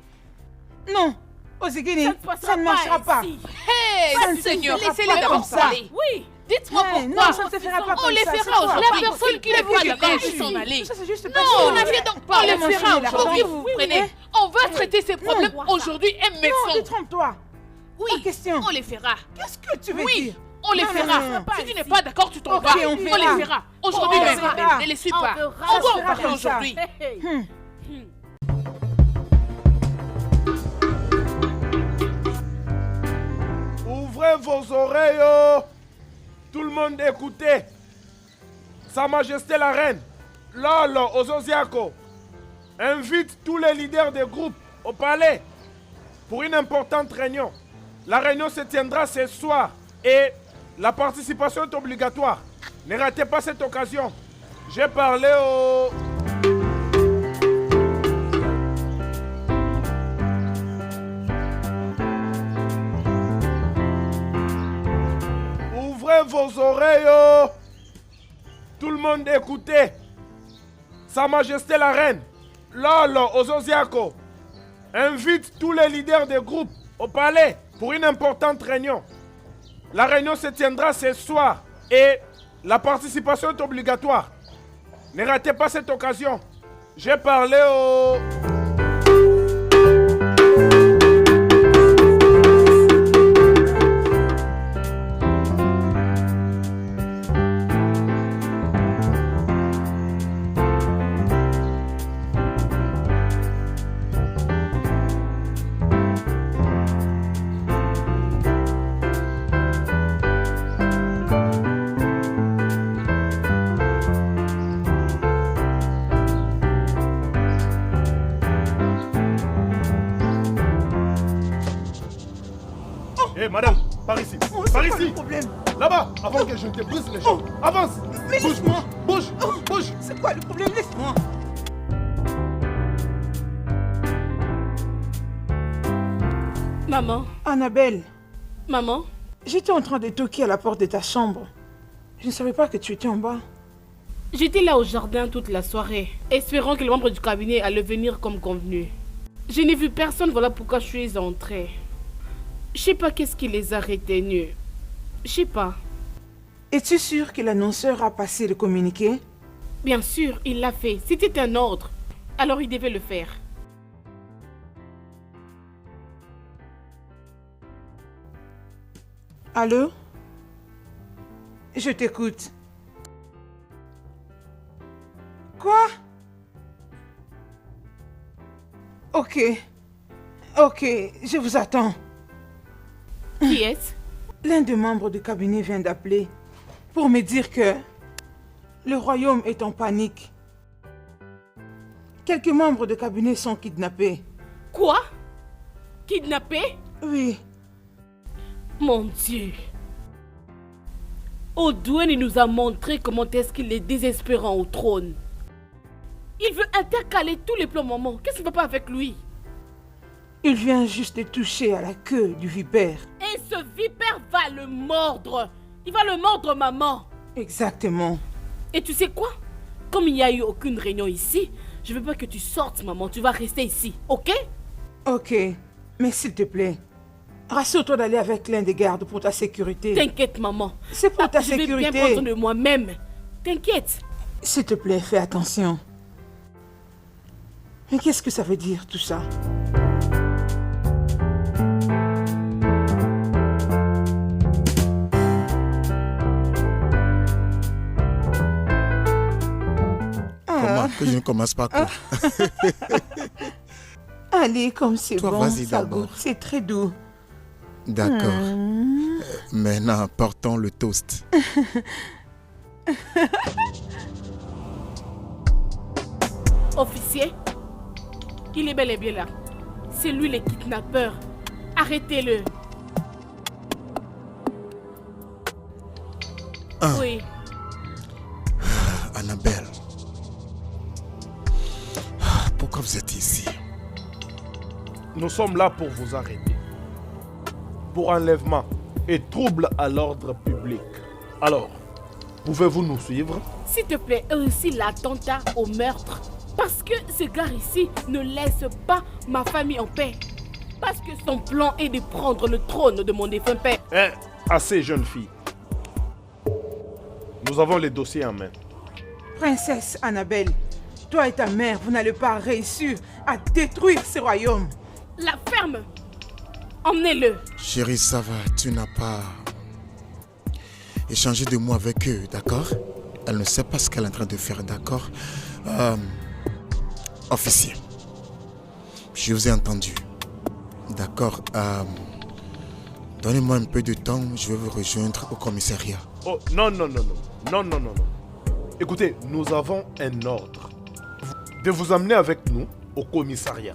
Non, Ozigini, Ça ne passera ça ne marchera pas. ici. Hey, Ça ne se Seigneur, fera laissez-les pas d'abord comme ça. parler. Oui. Dites-moi Hey, pourquoi. non, ça ne se fera pas On comme les ça, fera c'est quoi? aujourd'hui. La personne qui les Vous voit qui là-bas, cache. ils s'en aller. Ça, c'est juste pas Non, sûr. on n'avait donc pas. On les mentionner fera la aujourd'hui, chose. vous Oui, comprenez. oui. On va traiter ces problèmes aujourd'hui et Non, maintenant. détrompe-toi. Oui, Pas question. on les fera. Qu'est-ce que tu veux Oui, dire? on les Non, fera. non, non, pas Si tu n'es ici. pas d'accord, tu t'en Ok, vas. on On verra. les fera. Aujourd'hui On même. verra. Ne les suis On pas. verra. On va Ça en sera parler comme ça. aujourd'hui. Hey. Ouvrez vos oreilles, oh. Tout le monde écoutez. Sa Majesté la Reine, Lolo Ozosiako, invite tous les leaders des groupes au palais pour une importante réunion. La réunion se tiendra ce soir et la participation est obligatoire. Ne ratez pas cette occasion. J'ai parlé au... Ouvrez vos oreilles, oh. Tout le monde écoutez. Sa Majesté la Reine, Lolo Ozosiako, invite tous les leaders des groupes au palais pour une importante réunion. La réunion se tiendra ce soir et la participation est obligatoire. Ne ratez pas cette occasion. J'ai parlé au... Hé, madame, par ici. Oh, Par c'est quoi ici. le problème? Là-bas, avant que je ne te brise les jambes. Avance. Mais Bouge, laisse-moi. bouge, bouge, bouge. C'est quoi le problème? Laisse-moi. Maman, Annabelle, maman, j'étais en train de toquer à la porte de ta chambre. Je ne savais pas que tu étais en bas. j'étais là au jardin toute la soirée, espérant que les membres du cabinet allaient venir comme convenu. Je n'ai vu personne, voilà pourquoi je suis entrée. Je sais pas qu'est-ce qui les a retenus. Je sais pas. Es-tu sûr que l'annonceur a passé le communiqué? Bien sûr, il l'a fait. C'était un ordre. Alors il devait le faire. Allô? Je t'écoute. Quoi? Ok. Ok, je vous attends. Qui est-ce? L'un des membres du cabinet vient d'appeler pour me dire que le royaume est en panique. Quelques membres du cabinet sont kidnappés. Quoi? Kidnappé? Oui, Mon Dieu. Odouane nous a montré comment est-ce qu'il est désespérant au trône. Il veut intercaler tous les plans, maman. Qu'est-ce qui ne va pas avec lui? il vient juste de toucher à la queue du vipère. Et ce vipère va le mordre. Il va le mordre, maman. Exactement. Et tu sais quoi? Comme il n'y a eu aucune réunion ici, je veux pas que tu sortes, maman. Tu vas rester ici, ok? Ok, mais s'il te plaît, rassure-toi d'aller avec l'un des gardes pour ta sécurité. T'inquiète, maman. C'est pour ta Je vais bien sécurité. prendre soin de moi-même. T'inquiète. S'il te plaît, fais attention. Mais qu'est-ce que ça veut dire tout ça? Comment que je ne commence pas quoi? Allez, comme c'est Toi, bon, vas-y ça d'abord. goûte, c'est très doux. D'accord. Maintenant, portons le toast. Officier, il est bel et bien là. C'est lui le kidnappeur. Arrêtez-le. Oui. Annabelle. Pourquoi vous êtes ici? Nous sommes là pour vous arrêter. Pour enlèvement et trouble à l'ordre public. Alors, pouvez-vous nous suivre? S'il te plaît, réussis l'attentat au meurtre. Parce que ce gars ici ne laisse pas ma famille en paix. Parce que son plan est de prendre le trône de mon défunt père. Eh, assez, jeune fille. Nous avons les dossiers en main. Princesse Annabelle, toi et ta mère, vous n'allez pas réussir à détruire ce royaume. La ferme. Emmenez-le. Chérie, ça va, tu n'as pas échangé de mots avec eux, d'accord? Elle ne sait pas ce qu'elle est en train de faire, d'accord? Officier, je vous ai entendu. D'accord, donnez-moi un peu de temps, je vais vous rejoindre au commissariat. Oh, non. Écoutez, nous avons un ordre de vous amener avec nous au commissariat,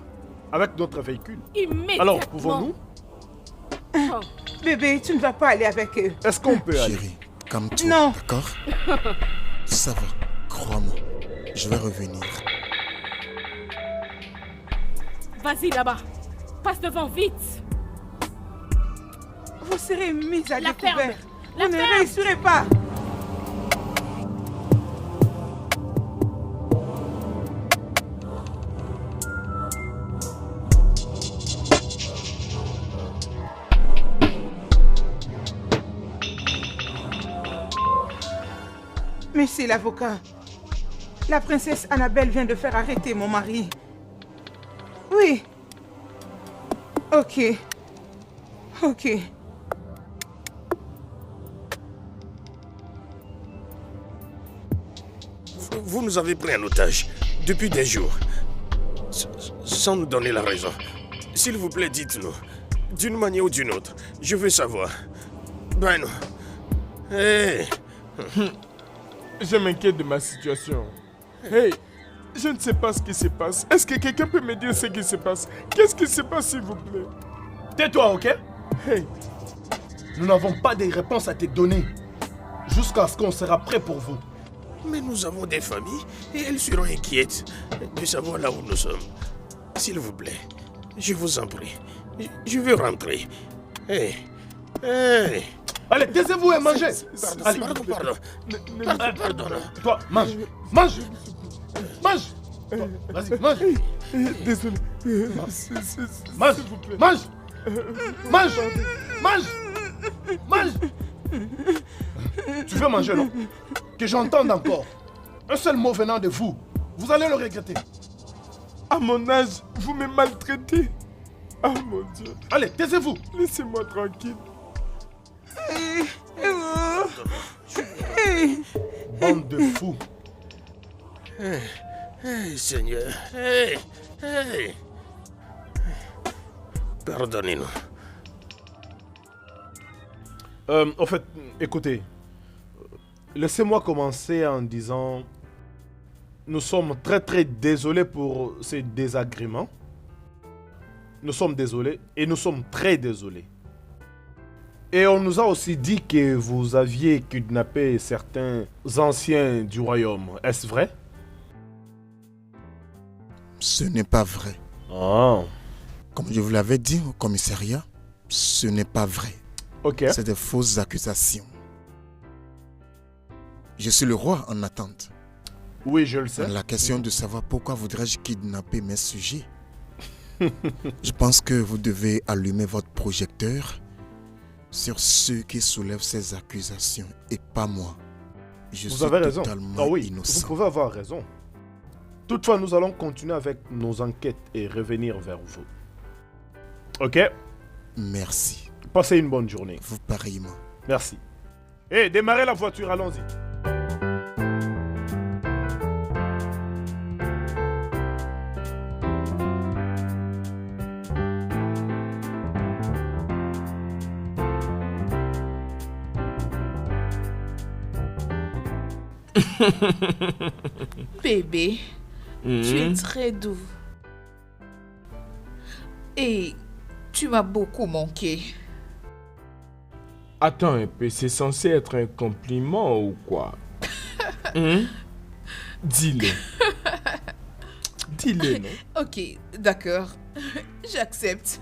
avec notre véhicule. Immédiatement. Alors, pouvons-nous? Bébé, tu ne vas pas aller avec eux. Est-ce qu'on peut aller? Chérie, calme-toi, Non. d'accord? Ça va, crois-moi, je vais revenir. Vas-y là-bas. Passe devant vite. Vous serez mis à La découvert. ferme. La Vous ne ferme. réussirez pas. Monsieur l'avocat, la princesse Annabelle vient de faire arrêter mon mari. Oui. Ok. Vous nous avez pris en otage depuis des jours, sans nous donner la raison. S'il vous plaît, dites-nous, d'une manière ou d'une autre, je veux savoir. Ben non. Hey. Je m'inquiète de ma situation. Hey, je ne sais pas ce qui se passe. Est-ce que quelqu'un peut me dire ce qui se passe? Qu'est-ce qui se passe, s'il vous plaît? Tais-toi, ok? Hey, Nous n'avons pas de réponse à te donner jusqu'à ce qu'on sera prêt pour vous. Mais nous avons des familles et elles seront inquiètes de savoir là où nous sommes. S'il vous plaît, je vous en prie, je veux rentrer. Hey. Allez, taisez-vous et mangez. Allez, Pardon. toi, mange. Toi, vas-y, mange. désolé. Mange. S'il vous plaît. Mange. Tu veux manger, non? Que j'entende encore. Un seul mot venant de vous. Vous allez le regretter. À mon âge, vous me maltraitez. Ah mon Dieu. Allez, taisez-vous. Laissez-moi tranquille. Bande de fous. Hey, Seigneur. Hey. Pardonnez-nous. En fait, écoutez. Laissez-moi commencer en disant... Nous sommes très désolés pour ces désagréments. Nous sommes désolés et nous sommes très désolés. Et on nous a aussi dit que vous aviez kidnappé certains anciens du royaume. Est-ce vrai? Ce n'est pas vrai. Ah. Comme je vous l'avais dit au commissariat, ce n'est pas vrai. Ok. C'est des fausses accusations. Je suis le roi en attente. Oui, je le sais. La question de savoir pourquoi voudrais-je kidnapper mes sujets. Je pense que vous devez allumer votre projecteur sur ceux qui soulèvent ces accusations et pas moi. Je Vous suis avez raison. totalement Ah oui, innocent. vous pouvez avoir raison. Toutefois, nous allons continuer avec nos enquêtes et revenir vers vous. Ok? Merci. Passez une bonne journée. Vous pareillement. Merci. Hé, démarrez la voiture, allons-y. Bébé, tu es très doux. Et tu m'as beaucoup manqué. Attends un peu, c'est censé être un compliment ou quoi? Dis-le. Dis-le, non? Ok, d'accord. J'accepte.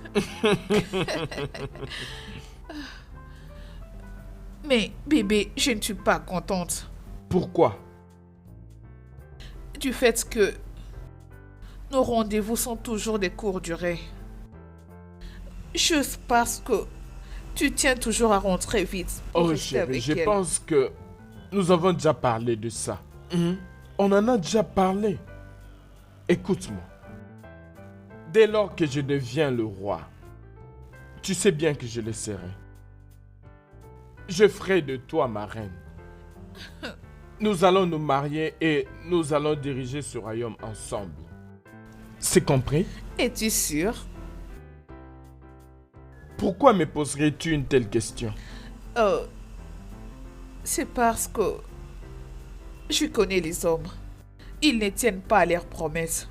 Mais bébé, je ne suis pas contente. Pourquoi? Du fait que nos rendez-vous sont toujours de courte durée. Juste parce que tu tiens toujours à rentrer vite. Pour Oh rester chérie, avec je elle. pense que nous avons déjà parlé de ça. On en a déjà parlé. Écoute-moi. Dès lors que je deviens le roi, tu sais bien que je le serai. Je ferai de toi ma reine. Nous allons nous marier et nous allons diriger ce royaume ensemble. C'est compris? Es-tu sûr? Pourquoi me poserais-tu une telle question? C'est parce que je connais les hommes. Ils ne tiennent pas à leurs promesses.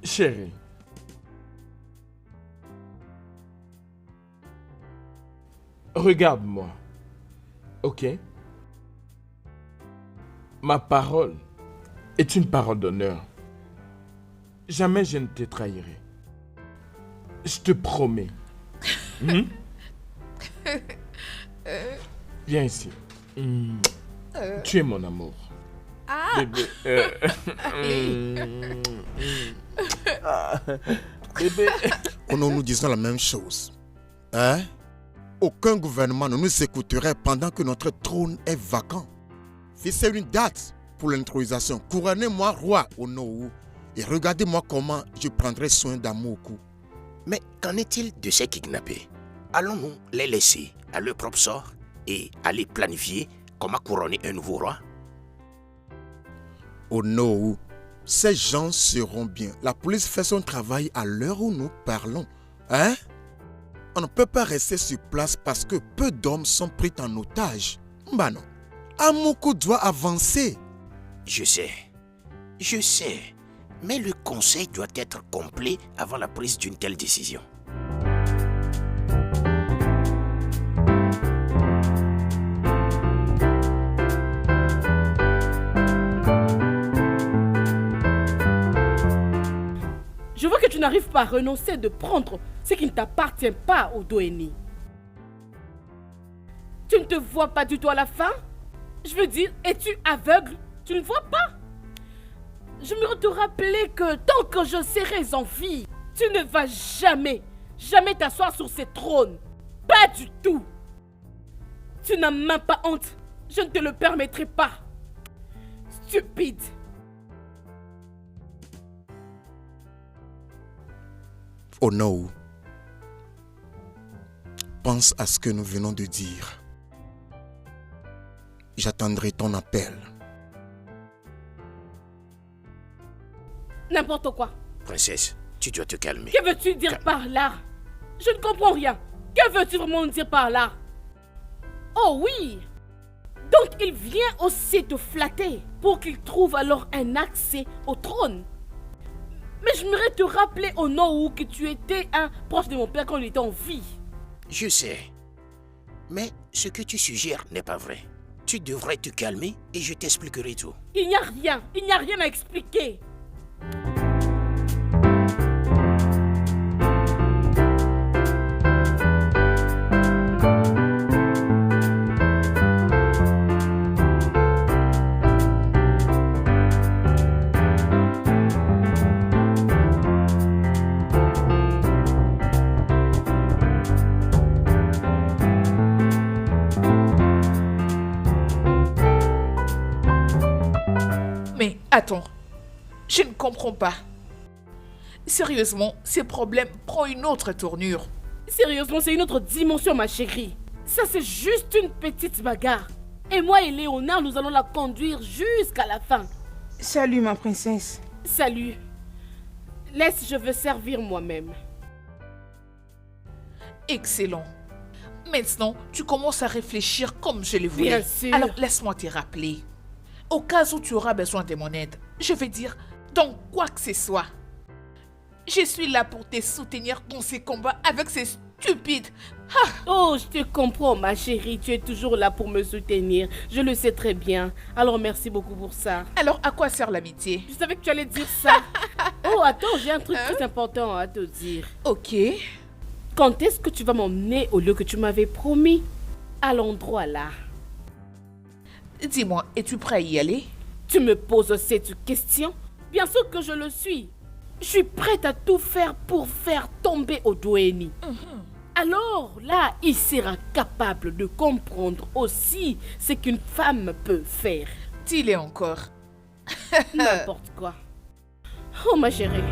Chérie, regarde-moi, ok? Ma parole est une parole d'honneur. Jamais je ne te trahirai. Je te promets. Viens ici. Tu es mon amour. Bébé. Bébé. Oh non, nous disons la même chose. Hein? Aucun gouvernement ne nous écouterait pendant que notre trône est vacant. Fixez une date pour l'intronisation. Couronnez-moi roi au Nohou. Et regardez-moi comment je prendrai soin d'Amoku. Mais qu'en est-il de ces kidnappés? Allons-nous les laisser à leur propre sort et aller planifier comment couronner un nouveau roi? Au Nohou, ces gens seront bien. La police fait son travail à l'heure où nous parlons. Hein? On ne peut pas rester sur place parce que peu d'hommes sont pris en otage. Bah non. Amoku doit avancer. Je sais. Mais le conseil doit être complet avant la prise d'une telle décision. Je vois que tu n'arrives pas à renoncer de prendre ce qui ne t'appartient pas au Doeni. Tu ne te vois pas du tout à la fin? Je veux dire, es-tu aveugle? Tu ne vois pas? Je me te rappeler que tant que je serai en vie, tu ne vas jamais t'asseoir sur ce trône. Pas du tout. Tu n'as même pas honte. Je ne te le permettrai pas. Stupide. Oh non. Pense à ce que nous venons de dire. J'attendrai ton appel. N'importe quoi. Princesse, tu dois te calmer. Que veux-tu dire par là? Je ne comprends rien. Que veux-tu vraiment dire par là? Oh oui. Donc il vient aussi te flatter pour qu'il trouve alors un accès au trône. Mais j'aimerais te rappeler au Nohou que tu étais un proche de mon père quand il était en vie. Je sais. Mais ce que tu suggères n'est pas vrai. Tu devrais te calmer et je t'expliquerai tout. Il n'y a rien à expliquer. Mais attends, je ne comprends pas. Sérieusement, ces problèmes prennent une autre tournure. Sérieusement, c'est une autre dimension, ma chérie. Ça, c'est juste une petite bagarre. Et moi et Léonard, nous allons la conduire jusqu'à la fin. Salut, ma princesse. Salut. Laisse, je veux servir moi-même. Excellent. Maintenant, tu commences à réfléchir comme je le voulais. Bien sûr. Alors, laisse-moi te rappeler. Au cas où tu auras besoin de mon aide, je veux dire, dans quoi que ce soit. Je suis là pour te soutenir dans ces combats avec ces stupides. Ah! Oh, je te comprends, ma chérie. Tu es toujours là pour me soutenir. Je le sais très bien. Alors, merci beaucoup pour ça. Alors, à quoi sert l'amitié? Je savais que tu allais dire ça. Oh, attends, j'ai un truc très important à te dire. Ok. Quand est-ce que tu vas m'emmener au lieu que tu m'avais promis? À l'endroit là. Dis-moi, es-tu prêt à y aller? Tu me poses cette question? Bien sûr que je le suis. Je suis prête à tout faire pour faire tomber Odoeni. Alors là, il sera capable de comprendre aussi ce qu'une femme peut faire. Dis-le encore. N'importe quoi. Oh ma chérie.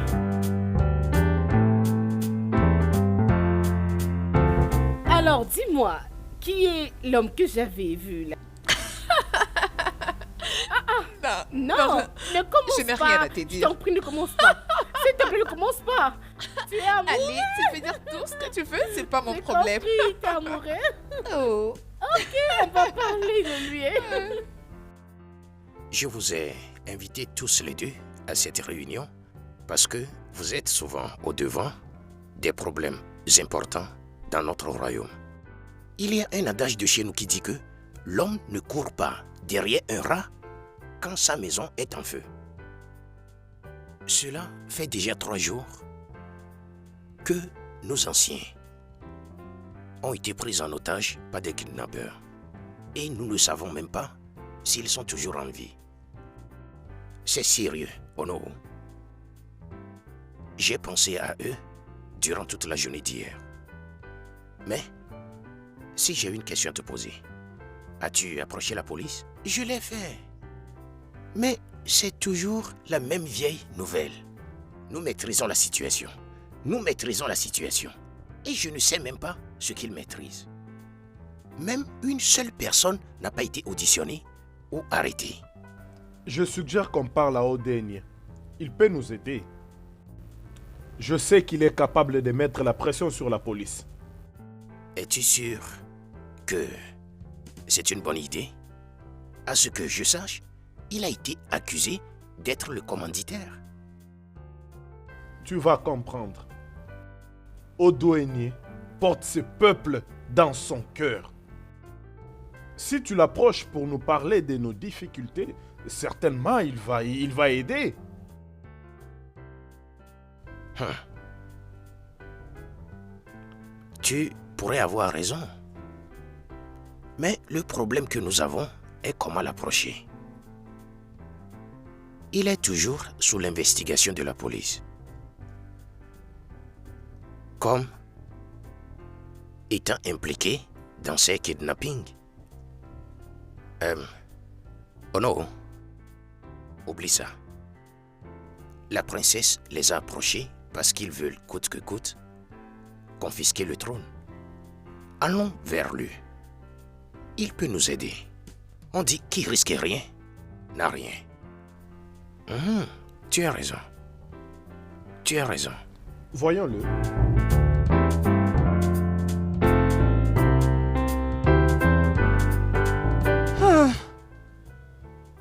Alors dis-moi, qui est l'homme que j'avais vu là? Non, ne commence je n'ai pas. rien à te Je dire. t'en prie, ne commence pas. S'il te plaît, ne commence pas. Tu es amoureux. Allez, tu peux dire tout ce que tu veux, c'est pas mon J'ai problème. compris, t'es amoureux. Oh. Ok, on va parler de lui. Hein. Je vous ai invités tous les deux à cette réunion parce que vous êtes souvent au devant des problèmes importants dans notre royaume. Il y a un adage de chez nous qui dit que l'homme ne court pas derrière un rat quand sa maison est en feu. Cela fait déjà 3 jours que nos anciens ont été pris en otage par des kidnappeurs et nous ne savons même pas s'ils sont toujours en vie. C'est sérieux, Ono. J'ai pensé à eux durant toute la journée d'hier. Mais, si j'ai une question à te poser, as-tu approché la police? Je l'ai fait. Mais c'est toujours la même vieille nouvelle. Nous maîtrisons la situation. Nous maîtrisons la situation. Et je ne sais même pas ce qu'ils maîtrisent. Même une seule personne n'a pas été auditionnée ou arrêtée. Je suggère qu'on parle à Odoeni. Il peut nous aider. Je sais qu'il est capable de mettre la pression sur la police. Es-tu sûr que c'est une bonne idée? À ce que je sache, il a été accusé d'être le commanditaire. Tu vas comprendre. Odoeni porte ce peuple dans son cœur. Si tu l'approches pour nous parler de nos difficultés, certainement il va aider. Tu pourrais avoir raison. Mais le problème que nous avons est comment l'approcher. Il est toujours sous l'investigation de la police. Comme étant impliqué dans ces kidnappings. Oh non. Oublie ça. La princesse les a approchés parce qu'ils veulent coûte que coûte confisquer le trône. Allons vers lui. Il peut nous aider. On dit qui risque rien n'a rien. Tu as raison. Tu as raison. Voyons-le.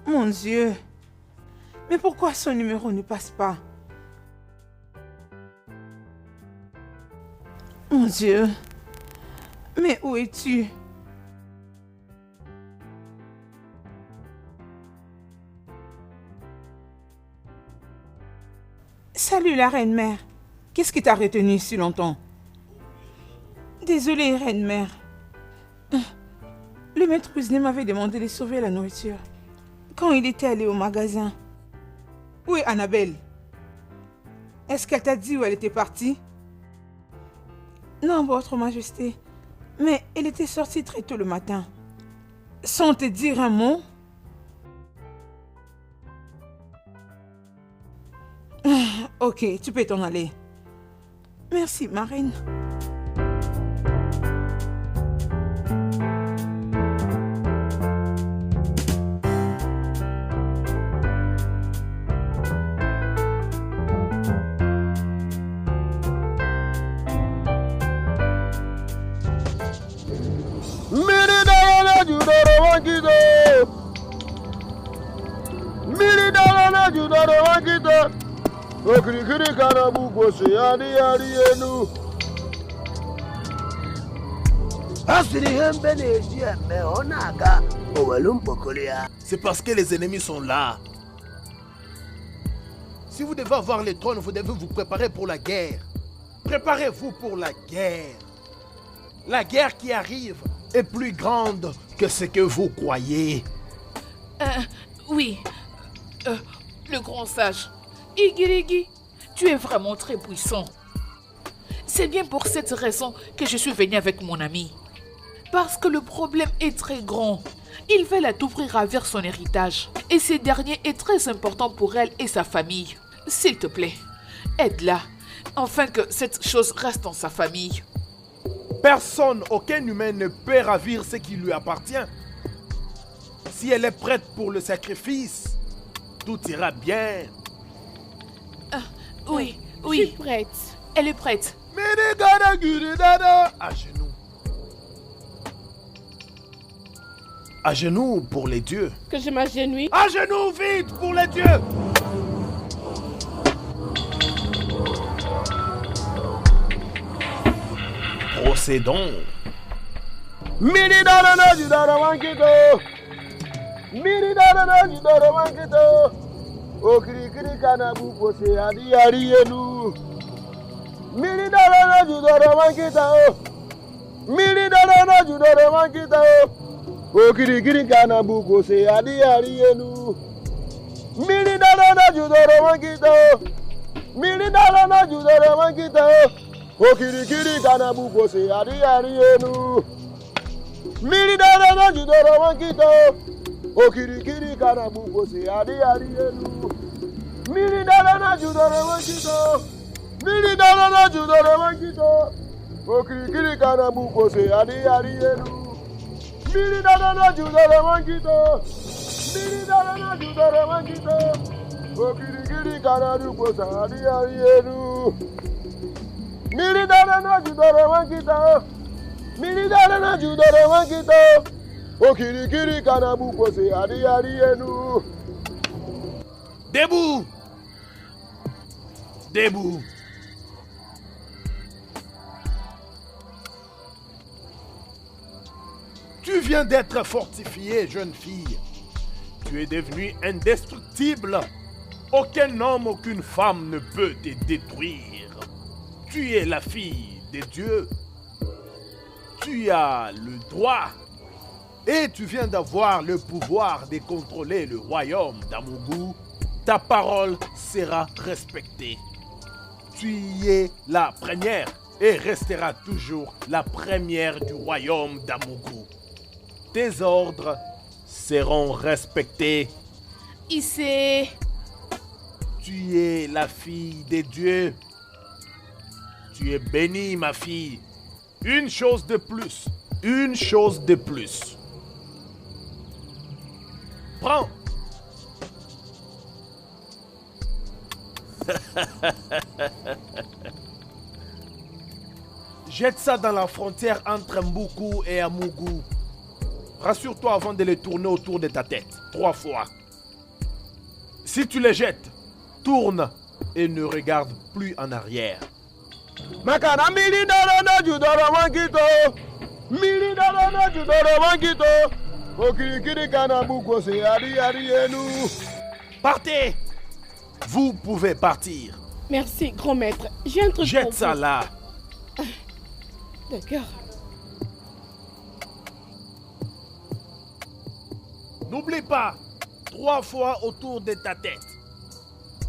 Mon Dieu. Mais pourquoi son numéro ne passe pas? Mon Dieu. Mais où es-tu? Salut la reine-mère. Qu'est-ce qui t'a retenu si longtemps? Désolée, reine-mère. Le maître cuisinier m'avait demandé de sauver la nourriture quand il était allé au magasin. Où est Annabelle? Est-ce qu'elle t'a dit où elle était partie? Non, votre majesté. Mais elle était sortie très tôt le matin. Sans te dire un mot? Ok, tu peux t'en aller. Merci, ma reine. C'est parce que les ennemis sont là. Si vous devez avoir le trône, vous devez vous préparer pour la guerre. Préparez-vous pour la guerre. La guerre qui arrive est plus grande que ce que vous croyez. Oui. Le grand sage, Igirigi, tu es vraiment très puissant. C'est bien pour cette raison que je suis venue avec mon ami. Parce que le problème est très grand. Il veut la tout prix ravir son héritage. Et ce dernier est très important pour elle et sa famille. S'il te plaît, aide-la, afin que cette chose reste dans sa famille. Personne, aucun humain ne peut ravir ce qui lui appartient. Si elle est prête pour le sacrifice, tout ira bien. Oui, Je oui, suis prête. elle est prête. À genoux. À genoux pour les dieux. Que je m'agenouille. À genoux, vite pour les dieux. Procédons. Miri dara na jidara wankito. Miri dara na jidara wankito. Okiri kiri kana buko se adi ari enu. Miri dara na jidara wankito. Miri dara na jidara wankito. Okiri kiri kana buko se adi ari enu. Miri dara na jidara wankito. Miri dara na jidara wankito. Okiri kiri kana buko se adi ari enu. Miri dara na jidoro wankito. Okirikiri kana buko se adi ari enu. Miri dara na jidoro wankito. Miri dara na jidoro wankito. Okirikiri kana buko se adi ari enu. Miri dara na jidoro wankito. Miri dara na jidoro wankito. Okirikiri kana buko se adi ari enu. Miri dara na jidoro wankito. Miri dara na judoro wankito. Okirikiri kana buko se adi ari enu. Debout. Debout. Tu viens d'être fortifiée, jeune fille. Tu es devenue indestructible. Aucun homme, aucune femme ne peut te détruire. Tu es la fille des dieux. Tu as le droit et tu viens d'avoir le pouvoir de contrôler le royaume d'Amugu. Ta parole sera respectée. Tu y es la première et resteras toujours la première du royaume d'Amugu. Tes ordres seront respectés. Issé. Tu es la fille des dieux. Tu es bénie, ma fille. Une chose de plus. Une chose de plus. Prends. Jette ça dans la frontière entre Mbuku et Amugu. Rassure-toi avant de les tourner autour de ta tête. 3 fois. Si tu les jettes, tourne et ne regarde plus en arrière. Makana miri dara na judoro wankito. Miri dara na judoro wankito. Okirikiri kana buko se adi ari enu. Partez! Vous pouvez partir. Merci, grand maître. J'ai un truc Jette pour ça vous. là. D'accord. N'oublie pas, 3 fois autour de ta tête.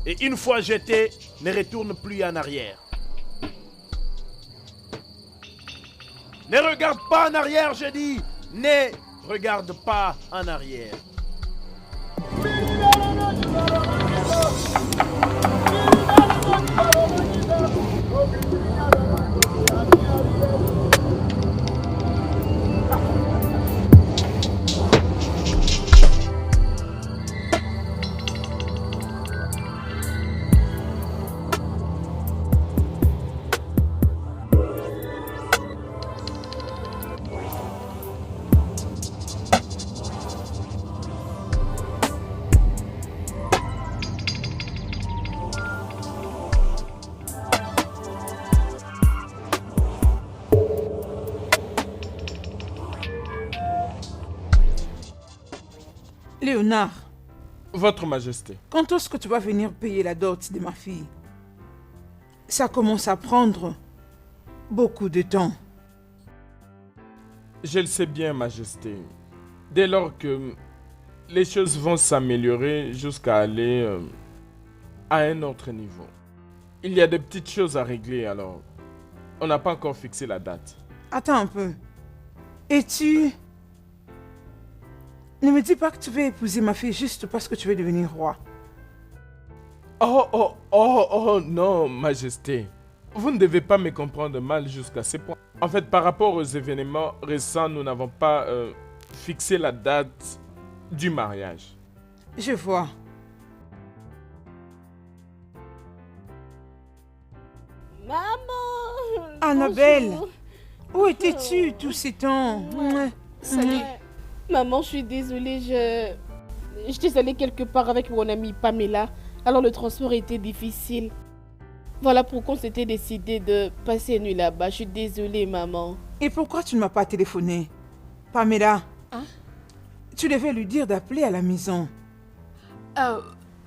Et une fois jeté, ne retourne plus en arrière. Ne regarde pas en arrière, je dis. Ne regarde pas en arrière. Léonard, Votre Majesté. quand est-ce que tu vas venir payer la dot de ma fille? Ça commence à prendre beaucoup de temps. Je le sais bien, Majesté. Dès lors que les choses vont s'améliorer jusqu'à aller à un autre niveau. Il y a des petites choses à régler alors. On n'a pas encore fixé la date. Attends un peu. Et tu... Ne me dis pas que tu veux épouser ma fille juste parce que tu veux devenir roi. Oh, non, Majesté. Vous ne devez pas me comprendre mal jusqu'à ce point. En fait, par rapport aux événements récents, nous n'avons pas fixé la date du mariage. Je vois. Maman! Annabelle, Bonjour. où étais-tu tout ce temps? Salut. Maman, je suis désolée, j'étais allée quelque part avec mon amie Pamela, alors le transport était difficile. Voilà pourquoi on s'était décidé de passer une nuit là-bas. Je suis désolée, maman. Et pourquoi tu ne m'as pas téléphoné? Pamela, Hein? tu devais lui dire d'appeler à la maison.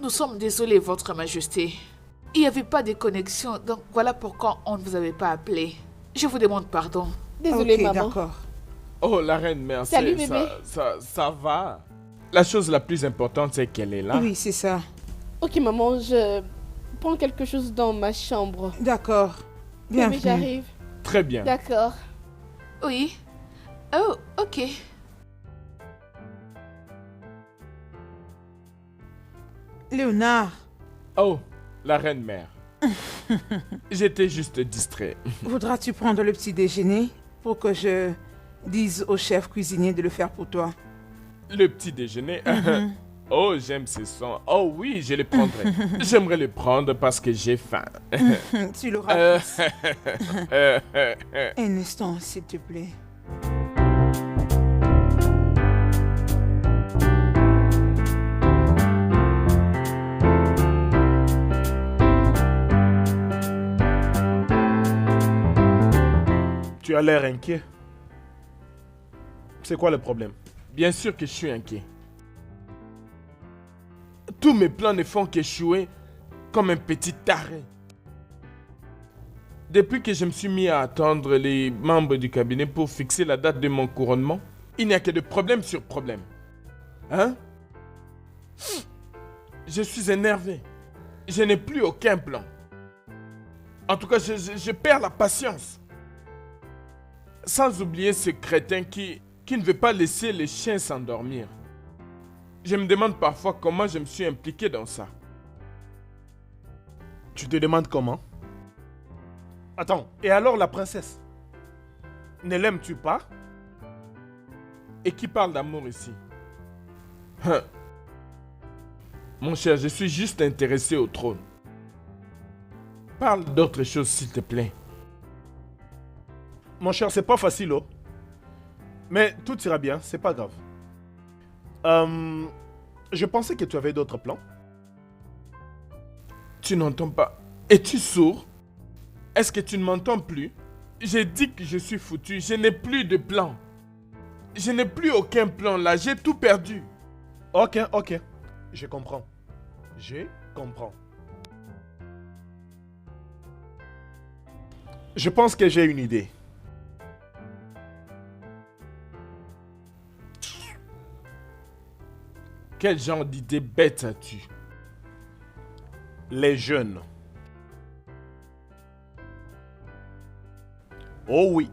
Nous sommes désolés, Votre Majesté. Il n'y avait pas de connexion, donc voilà pourquoi on ne vous avait pas appelé. Je vous demande pardon. Désolée, Ok, maman. d'accord. Oh, la reine mère, Salut, bébé. ça va. La chose la plus importante, c'est qu'elle est là. Oui, c'est ça. Ok, maman, je prends quelque chose dans ma chambre. D'accord. Bébé, Bienvenue. j'arrive. Très bien. D'accord. Oui. Oh, ok. Léonard, Oh, la reine mère. J'étais juste distrait. voudras-tu prendre le petit déjeuner pour que je dise au chef cuisinier de le faire pour toi? Le petit déjeuner. Oh, j'aime ce son. Oh oui, je le prendrai. J'aimerais le prendre parce que j'ai faim. Tu l'auras. Un instant, s'il te plaît. Tu as l'air inquiet. C'est quoi le problème? Bien sûr que je suis inquiet. Tous mes plans ne font qu'échouer comme un petit taré. Depuis que je me suis mis à attendre les membres du cabinet pour fixer la date de mon couronnement, il n'y a que de problème sur problème. Hein? Je suis énervé. Je n'ai plus aucun plan. En tout cas, je perds la patience. Sans oublier ce crétin qui ne veut pas laisser les chiens s'endormir. Je me demande parfois comment je me suis impliqué dans ça. Tu te demandes comment? Attends, et alors la princesse? Ne l'aimes-tu pas? Et qui parle d'amour ici? Hein. Mon cher, je suis juste intéressé au trône. Parle d'autre chose, s'il te plaît. Mon cher, c'est pas facile, oh. Mais tout ira bien, c'est pas grave. Je pensais que tu avais d'autres plans. Tu n'entends pas? Es-tu sourd? Est-ce que tu ne m'entends plus? J'ai dit que je suis foutu. Je n'ai plus de plan. Je n'ai plus aucun plan là. J'ai tout perdu. Ok. Je comprends. Je comprends. Je pense que j'ai une idée. Quel genre d'idée bête as-tu? Les jeunes. Oh oui.